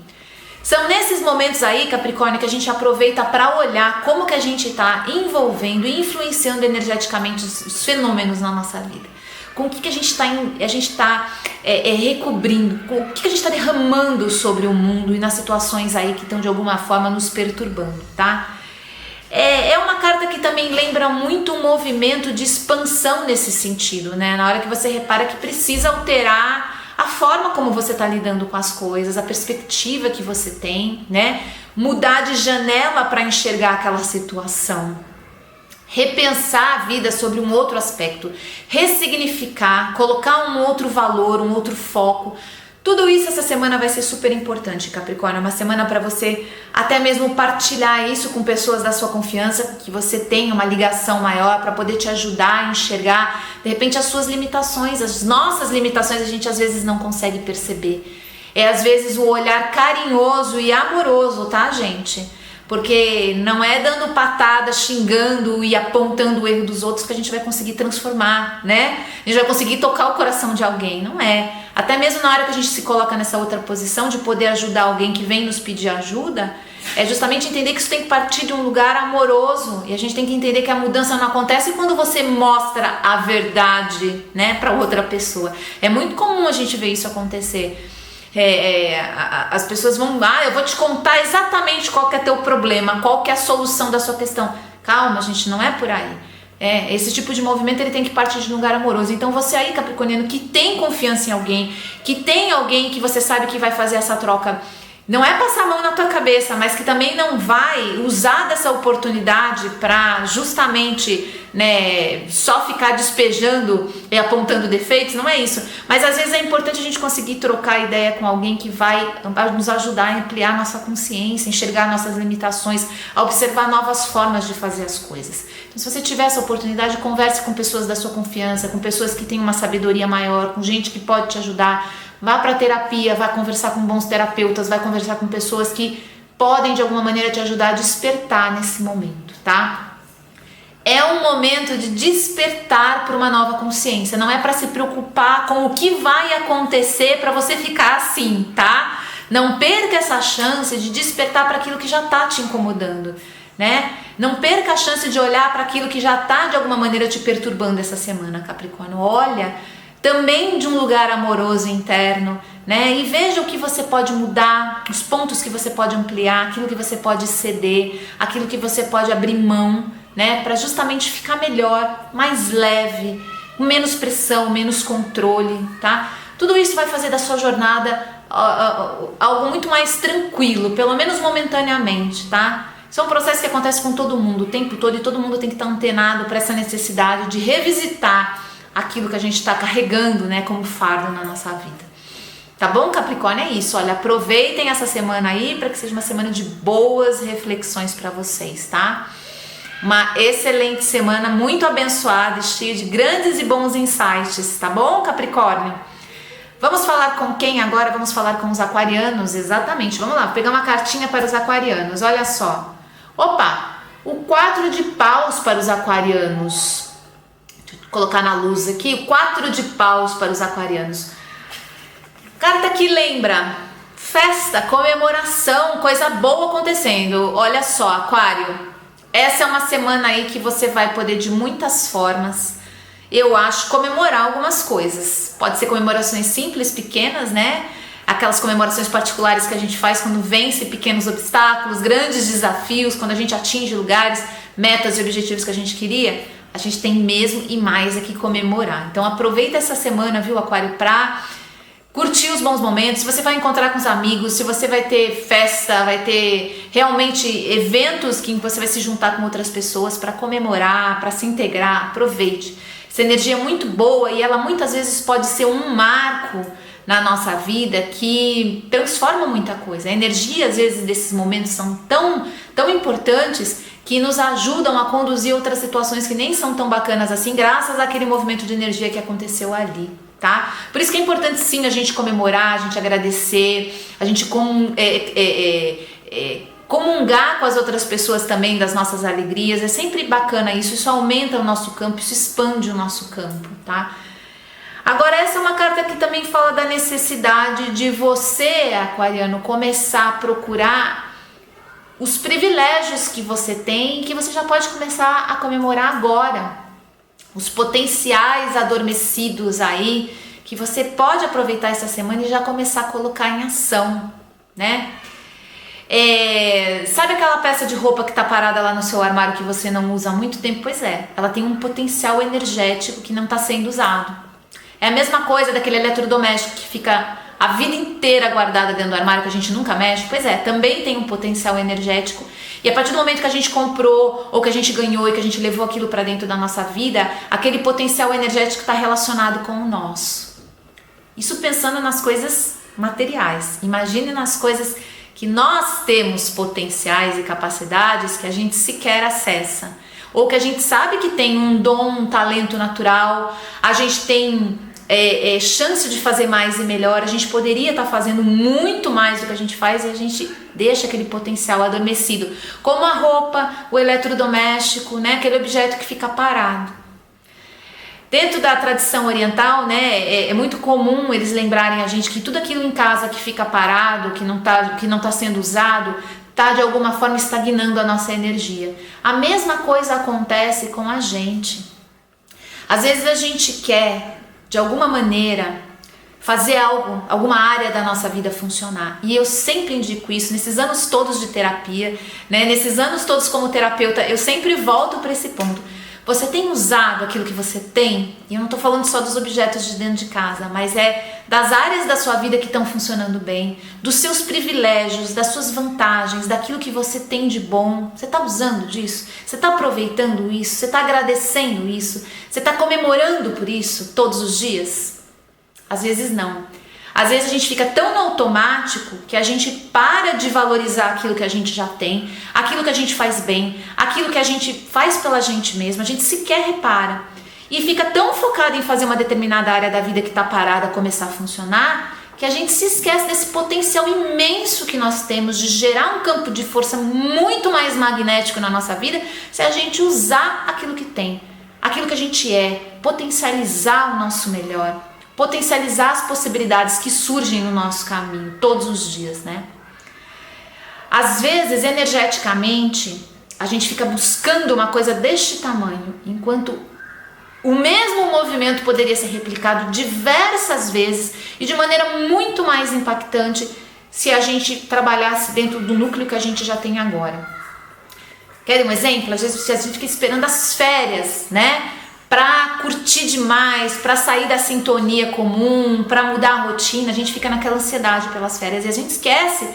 São nesses momentos aí, Capricórnio, que a gente aproveita para olhar como que a gente está envolvendo e influenciando energeticamente os fenômenos na nossa vida. Com o que a gente está recobrindo, com o que a gente está derramando sobre o mundo e nas situações aí que estão de alguma forma nos perturbando, tá? É uma carta que também lembra muito um movimento de expansão nesse sentido, né? Na hora que você repara que precisa alterar a forma como você está lidando com as coisas, a perspectiva que você tem, né? Mudar de janela para enxergar aquela situação. Repensar a vida sobre um outro aspecto, ressignificar, colocar um outro valor, um outro foco. Tudo isso essa semana vai ser super importante, Capricórnio. É uma semana para você até mesmo partilhar isso com pessoas da sua confiança, que você tenha uma ligação maior para poder te ajudar a enxergar, de repente, as suas limitações, as nossas limitações a gente às vezes não consegue perceber. É às vezes o olhar carinhoso e amoroso, tá, gente? Porque não é dando patada, xingando e apontando o erro dos outros que a gente vai conseguir transformar, né? A gente vai conseguir tocar o coração de alguém, não é? Até mesmo na hora que a gente se coloca nessa outra posição de poder ajudar alguém que vem nos pedir ajuda, é justamente entender que isso tem que partir de um lugar amoroso. E a gente tem que entender que a mudança não acontece quando você mostra a verdade, né, para outra pessoa. É muito comum a gente ver isso acontecer. As pessoas vão, eu vou te contar exatamente qual que é teu problema, qual que é a solução da sua questão. Calma, gente, não é por aí. Esse tipo de movimento ele tem que partir de um lugar amoroso. Então você aí, capricorniano, que tem confiança em alguém, que tem alguém que você sabe que vai fazer essa troca, não é passar a mão na tua cabeça, mas que também não vai usar dessa oportunidade para justamente, né, só ficar despejando e apontando defeitos, não é isso. Mas às vezes é importante a gente conseguir trocar ideia com alguém que vai nos ajudar a ampliar nossa consciência, enxergar nossas limitações, a observar novas formas de fazer as coisas. Então, se você tiver essa oportunidade, converse com pessoas da sua confiança, com pessoas que têm uma sabedoria maior, com gente que pode te ajudar. Vá para terapia, vá conversar com bons terapeutas, vai conversar com pessoas que podem de alguma maneira te ajudar a despertar nesse momento, tá? É um momento de despertar para uma nova consciência, não é para se preocupar com o que vai acontecer para você ficar assim, tá? Não perca essa chance de despertar para aquilo que já tá te incomodando, né? Não perca a chance de olhar para aquilo que já tá de alguma maneira te perturbando essa semana, Capricórnio. Olha também de um lugar amoroso interno, né? E veja o que você pode mudar, os pontos que você pode ampliar, aquilo que você pode ceder, aquilo que você pode abrir mão, né? Para justamente ficar melhor, mais leve, com menos pressão, menos controle, tá? Tudo isso vai fazer da sua jornada algo muito mais tranquilo, pelo menos momentaneamente, tá? Isso é um processo que acontece com todo mundo o tempo todo e todo mundo tem que estar antenado para essa necessidade de revisitar aquilo que a gente está carregando, né, como fardo na nossa vida. Tá bom, Capricórnio? É isso. Olha, aproveitem essa semana aí para que seja uma semana de boas reflexões para vocês, tá? Uma excelente semana, muito abençoada, cheia de grandes e bons insights, tá bom, Capricórnio? Vamos falar com quem agora? Vamos falar com os aquarianos, exatamente. Vamos lá, vou pegar uma cartinha para os aquarianos, olha só. Opa, o 4 de paus para os aquarianos. Colocar na luz aqui, o 4 de paus para os aquarianos. Carta que lembra Festa, comemoração, coisa boa acontecendo. Olha só, Aquário, essa é uma semana aí que você vai poder de muitas formas, eu acho, comemorar algumas coisas. Pode ser comemorações simples, pequenas, né? Aquelas comemorações particulares que a gente faz quando vence pequenos obstáculos, grandes desafios, quando a gente atinge lugares, metas e objetivos que a gente queria. A gente tem mesmo e mais aqui comemorar. Então aproveita essa semana, viu, Aquário, pra curtir os bons momentos. Se você vai encontrar com os amigos, se você vai ter festa, vai ter realmente eventos que você vai se juntar com outras pessoas para comemorar, para se integrar, aproveite. Essa energia é muito boa e ela muitas vezes pode ser um marco na nossa vida que transforma muita coisa. A energia, às vezes, desses momentos são tão importantes que nos ajudam a conduzir outras situações que nem são tão bacanas assim, graças àquele movimento de energia que aconteceu ali, tá? Por isso que é importante sim a gente comemorar, a gente agradecer, a gente comungar com as outras pessoas também das nossas alegrias. É sempre bacana isso aumenta o nosso campo, isso expande o nosso campo, tá? Agora essa é uma carta que também fala da necessidade de você, aquariano, começar a procurar os privilégios que você tem e que você já pode começar a comemorar agora. Os potenciais adormecidos aí que você pode aproveitar essa semana e já começar a colocar em ação, né? Sabe aquela peça de roupa que tá parada lá no seu armário que você não usa há muito tempo? Pois é, ela tem um potencial energético que não está sendo usado. É a mesma coisa daquele eletrodoméstico que fica a vida inteira guardada dentro do armário que a gente nunca mexe. Pois é, também tem um potencial energético e a partir do momento que a gente comprou ou que a gente ganhou e que a gente levou aquilo para dentro da nossa vida, aquele potencial energético está relacionado com o nosso. Isso pensando nas coisas materiais. Imagine nas coisas que nós temos potenciais e capacidades que a gente sequer acessa, ou que a gente sabe que tem um dom, um talento natural, a gente tem chance de fazer mais e melhor, a gente poderia estar fazendo muito mais do que a gente faz e a gente deixa aquele potencial adormecido, como a roupa, o eletrodoméstico, né? Aquele objeto que fica parado. Dentro da tradição oriental, né, é muito comum eles lembrarem a gente que tudo aquilo em casa que fica parado, que não tá sendo usado, está de alguma forma estagnando a nossa energia. A mesma coisa acontece com a gente. Às vezes a gente quer, de alguma maneira, fazer algo, alguma área da nossa vida funcionar. E eu sempre indico isso, nesses anos todos de terapia, né, nesses anos todos como terapeuta, eu sempre volto para esse ponto. Você tem usado aquilo que você tem? E eu não estou falando só dos objetos de dentro de casa, mas das áreas da sua vida que estão funcionando bem, dos seus privilégios, das suas vantagens, daquilo que você tem de bom. Você está usando disso? Você está aproveitando isso? Você está agradecendo isso? Você está comemorando por isso todos os dias? Às vezes não. Às vezes a gente fica tão no automático que a gente para de valorizar aquilo que a gente já tem, aquilo que a gente faz bem, aquilo que a gente faz pela gente mesma, a gente sequer repara. E fica tão focado em fazer uma determinada área da vida que está parada começar a funcionar, que a gente se esquece desse potencial imenso que nós temos de gerar um campo de força muito mais magnético na nossa vida, se a gente usar aquilo que tem, aquilo que a gente potencializar o nosso melhor. Potencializar as possibilidades que surgem no nosso caminho todos os dias, né? Às vezes, energeticamente, a gente fica buscando uma coisa deste tamanho, enquanto o mesmo movimento poderia ser replicado diversas vezes e de maneira muito mais impactante se a gente trabalhasse dentro do núcleo que a gente já tem agora. Querem um exemplo? Às vezes a gente fica esperando as férias, né? Para curtir demais, para sair da sintonia comum, para mudar a rotina, a gente fica naquela ansiedade pelas férias e a gente esquece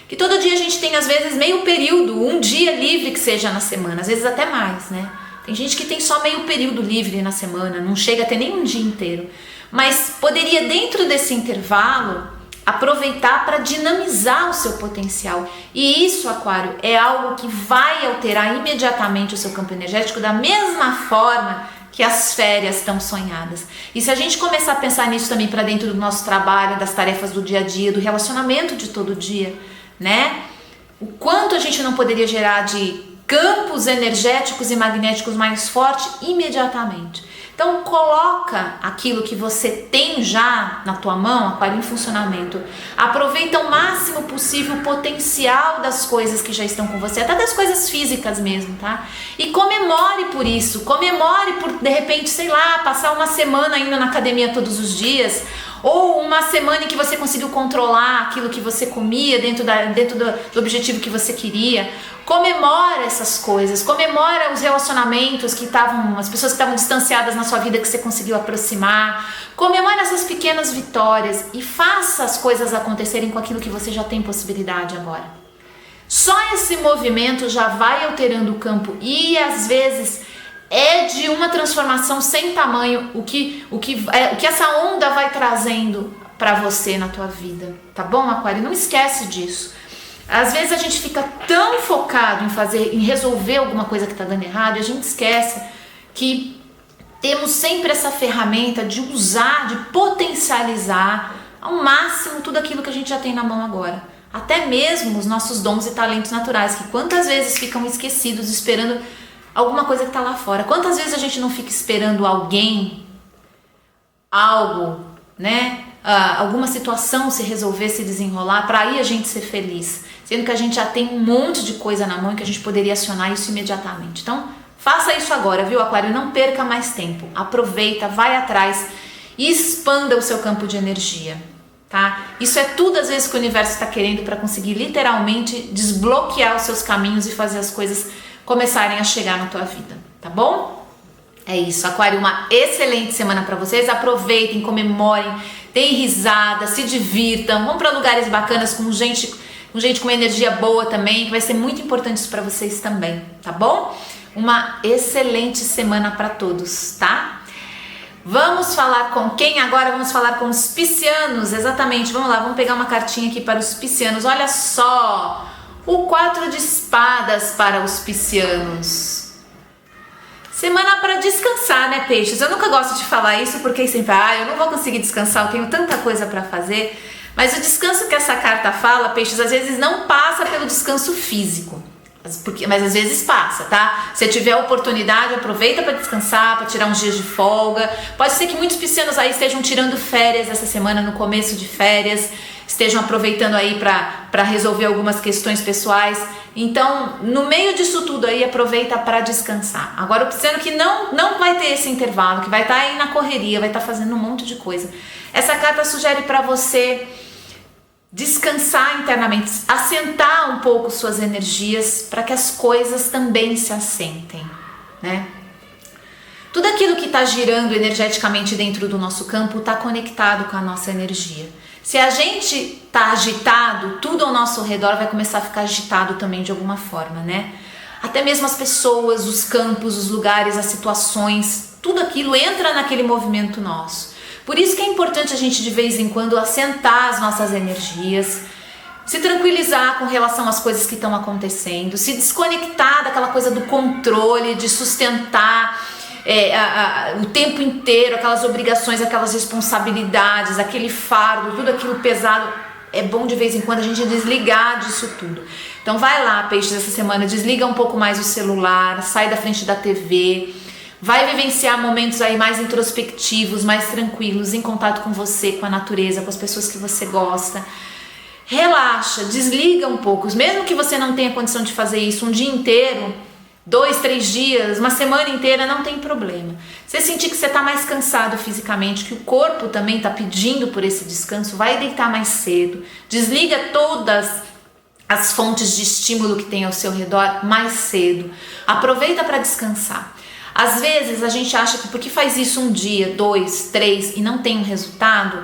que todo dia a gente tem às vezes meio período, um dia livre que seja na semana, às vezes até mais, né? Tem gente que tem só meio período livre na semana, não chega a ter nem um dia inteiro, mas poderia dentro desse intervalo aproveitar para dinamizar o seu potencial. E isso, Aquário, é algo que vai alterar imediatamente o seu campo energético da mesma forma que as férias estão sonhadas. E se a gente começar a pensar nisso também para dentro do nosso trabalho, das tarefas do dia a dia, do relacionamento de todo dia, né? O quanto a gente não poderia gerar de campos energéticos e magnéticos mais fortes imediatamente. Então coloca aquilo que você tem já na tua mão, Aquário, em funcionamento. Aproveita o máximo possível o potencial das coisas que já estão com você, até das coisas físicas mesmo, tá? E comemore por isso, comemore por, de repente, sei lá, passar uma semana indo na academia todos os dias, ou uma semana em que você conseguiu controlar aquilo que você comia dentro do objetivo que você queria. Comemora essas coisas, comemora os relacionamentos que estavam, as pessoas que estavam distanciadas na sua vida que você conseguiu aproximar. Comemora essas pequenas vitórias e faça as coisas acontecerem com aquilo que você já tem possibilidade agora. Só esse movimento já vai alterando o campo e às vezes é de uma transformação sem tamanho o que essa onda vai trazendo para você na tua vida, tá bom, Aquário? Não esquece disso. Às vezes a gente fica tão focado em resolver alguma coisa que está dando errado e a gente esquece que temos sempre essa ferramenta de usar, de potencializar ao máximo tudo aquilo que a gente já tem na mão agora. Até mesmo os nossos dons e talentos naturais, que quantas vezes ficam esquecidos esperando alguma coisa que está lá fora. Quantas vezes a gente não fica esperando alguém, algo, né? Alguma situação se resolver, se desenrolar, para aí a gente ser feliz, sendo que a gente já tem um monte de coisa na mão e que a gente poderia acionar isso imediatamente. Então, faça isso agora, viu, Aquário? Não perca mais tempo. Aproveita, vai atrás e expanda o seu campo de energia, tá? Isso é tudo, às vezes, que o universo está querendo para conseguir literalmente desbloquear os seus caminhos e fazer as coisas começarem a chegar na tua vida, tá bom? É isso, Aquário, uma excelente semana para vocês. Aproveitem, comemorem, deem risada, se divirtam, vão para lugares bacanas com gente com energia boa também, que vai ser muito importante isso para vocês também, tá bom? Uma excelente semana para todos, tá? Vamos falar com quem agora? Vamos falar com os piscianos, exatamente, vamos lá, vamos pegar uma cartinha aqui para os piscianos. Olha só, o 4 de espadas para os piscianos. Semana para descansar, né, peixes? Eu nunca gosto de falar isso porque sempre, eu não vou conseguir descansar, eu tenho tanta coisa para fazer. Mas o descanso que essa carta fala, peixes, às vezes não passa pelo descanso físico. Mas às vezes passa, tá? Se tiver a oportunidade, aproveita para descansar, para tirar uns dias de folga. Pode ser que muitos piscianos aí estejam tirando férias essa semana, no começo de férias, estejam aproveitando aí para resolver algumas questões pessoais. Então, no meio disso tudo aí, aproveita para descansar. Agora, o pisciano que não vai ter esse intervalo, que vai estar aí na correria, vai estar fazendo um monte de coisa. Essa carta sugere para você descansar internamente, assentar um pouco suas energias para que as coisas também se assentem, né? Tudo aquilo que está girando energeticamente dentro do nosso campo está conectado com a nossa energia. Se a gente está agitado, tudo ao nosso redor vai começar a ficar agitado também de alguma forma, né? Até mesmo as pessoas, os campos, os lugares, as situações, tudo aquilo entra naquele movimento nosso. Por isso que é importante a gente de vez em quando assentar as nossas energias, se tranquilizar com relação às coisas que estão acontecendo, se desconectar daquela coisa do controle, de sustentar o tempo inteiro, aquelas obrigações, aquelas responsabilidades, aquele fardo, tudo aquilo pesado. É bom de vez em quando a gente desligar disso tudo. Então vai lá, peixes, essa semana, desliga um pouco mais o celular, sai da frente da TV, vai vivenciar momentos aí mais introspectivos, mais tranquilos, em contato com você, com a natureza, com as pessoas que você gosta. Relaxa, desliga um pouco, mesmo que você não tenha condição de fazer isso um dia inteiro, 2, 3 dias, uma semana inteira, não tem problema. Você sentir que você está mais cansado fisicamente, que o corpo também está pedindo por esse descanso, vai deitar mais cedo, desliga todas as fontes de estímulo que tem ao seu redor mais cedo, aproveita para descansar. Às vezes a gente acha que porque faz isso um dia, 2, 3 e não tem um resultado,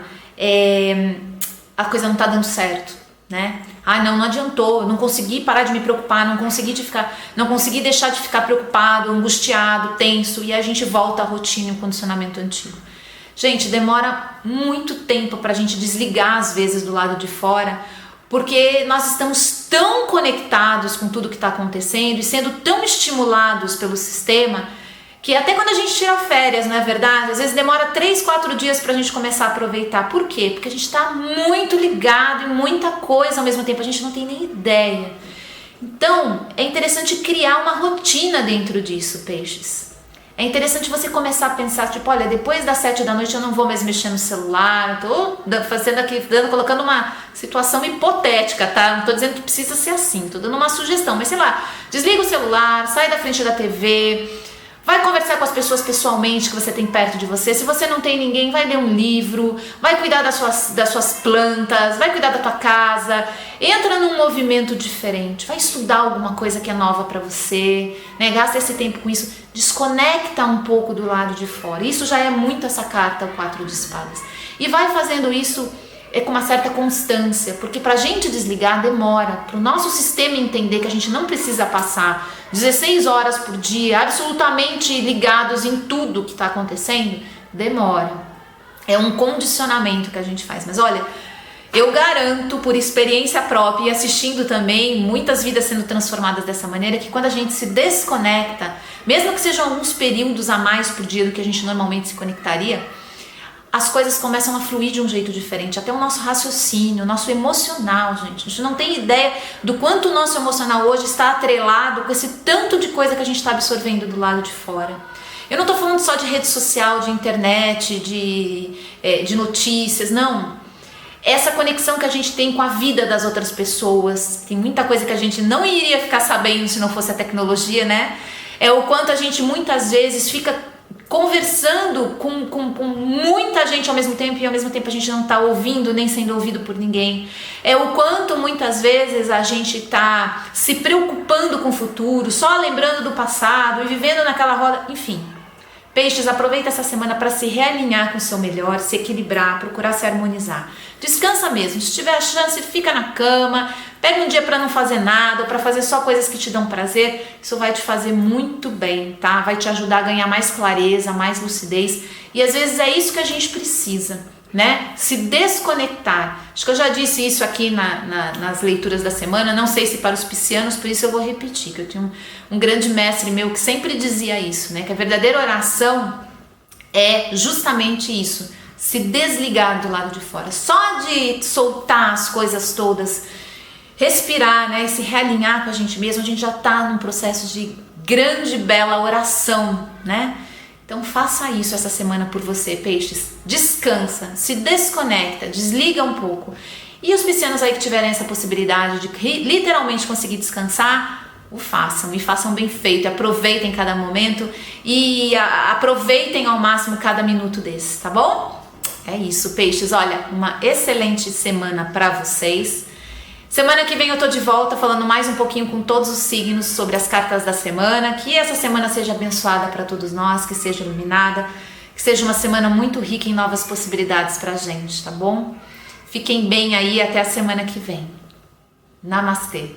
a coisa não está dando certo, né? Não adiantou, eu não consegui parar de me preocupar, não consegui deixar de ficar preocupado, angustiado, tenso, e a gente volta à rotina e ao condicionamento antigo. Gente, demora muito tempo para a gente desligar às vezes do lado de fora, porque nós estamos tão conectados com tudo que está acontecendo e sendo tão estimulados pelo sistema, que até quando a gente tira férias, não é verdade? Às vezes demora 3, 4 dias pra gente começar a aproveitar. Por quê? Porque a gente tá muito ligado em muita coisa ao mesmo tempo, a gente não tem nem ideia. Então, é interessante criar uma rotina dentro disso, peixes. é interessante você começar a pensar, tipo, olha, depois das 7 da noite eu não vou mais mexer no celular, tô fazendo aqui, colocando uma situação hipotética, tá? Não tô dizendo que precisa ser assim, tô dando uma sugestão, mas sei lá, desliga o celular, sai da frente da TV, vai conversar com as pessoas pessoalmente que você tem perto de você. Se você não tem ninguém, vai ler um livro, vai cuidar das suas plantas, vai cuidar da tua casa, entra num movimento diferente, vai estudar alguma coisa que é nova para você, né? Gasta esse tempo com isso, desconecta um pouco do lado de fora. Isso já é muito essa carta, o 4 de espadas. E vai fazendo isso com uma certa constância, porque pra gente desligar demora, pro nosso sistema entender que a gente não precisa passar 16 horas por dia absolutamente ligados em tudo que está acontecendo, demora. É um condicionamento que a gente faz. Mas olha, eu garanto por experiência própria e assistindo também muitas vidas sendo transformadas dessa maneira, que quando a gente se desconecta, mesmo que sejam alguns períodos a mais por dia do que a gente normalmente se conectaria, as coisas começam a fluir de um jeito diferente, até o nosso raciocínio, o nosso emocional, gente. A gente não tem ideia do quanto o nosso emocional hoje está atrelado com esse tanto de coisa que a gente está absorvendo do lado de fora. Eu não estou falando só de rede social, de internet, de notícias, não. Essa conexão que a gente tem com a vida das outras pessoas, tem muita coisa que a gente não iria ficar sabendo se não fosse a tecnologia, né? É o quanto a gente muitas vezes fica conversando com muita gente ao mesmo tempo e ao mesmo tempo a gente não está ouvindo nem sendo ouvido por ninguém. É o quanto muitas vezes a gente está se preocupando com o futuro, só lembrando do passado e vivendo naquela roda, enfim. Peixes, aproveita essa semana para se realinhar com o seu melhor, se equilibrar, procurar se harmonizar. Descansa mesmo, se tiver a chance, fica na cama, pega um dia para não fazer nada, ou para fazer só coisas que te dão prazer. Isso vai te fazer muito bem, tá? Vai te ajudar a ganhar mais clareza, mais lucidez. E às vezes é isso que a gente precisa, né? Se desconectar. Acho que eu já disse isso aqui nas leituras da semana, não sei se para os piscianos, por isso eu vou repetir, que eu tenho um grande mestre meu que sempre dizia isso, né? Que a verdadeira oração é justamente isso, se desligar do lado de fora. Só de soltar as coisas todas, respirar, né? E se realinhar com a gente mesmo, a gente já está num processo de grande, bela oração, né? Então faça isso essa semana por você, peixes. Descansa, se desconecta, desliga um pouco. E os piscianos aí que tiverem essa possibilidade de literalmente conseguir descansar, o façam. E façam bem feito, aproveitem cada momento e aproveitem ao máximo cada minuto desse, tá bom? É isso, peixes. Olha, uma excelente semana para vocês. Semana que vem eu tô de volta falando mais um pouquinho com todos os signos sobre as cartas da semana. Que essa semana seja abençoada para todos nós, que seja iluminada, que seja uma semana muito rica em novas possibilidades pra gente, tá bom? Fiquem bem aí, até a semana que vem. Namastê!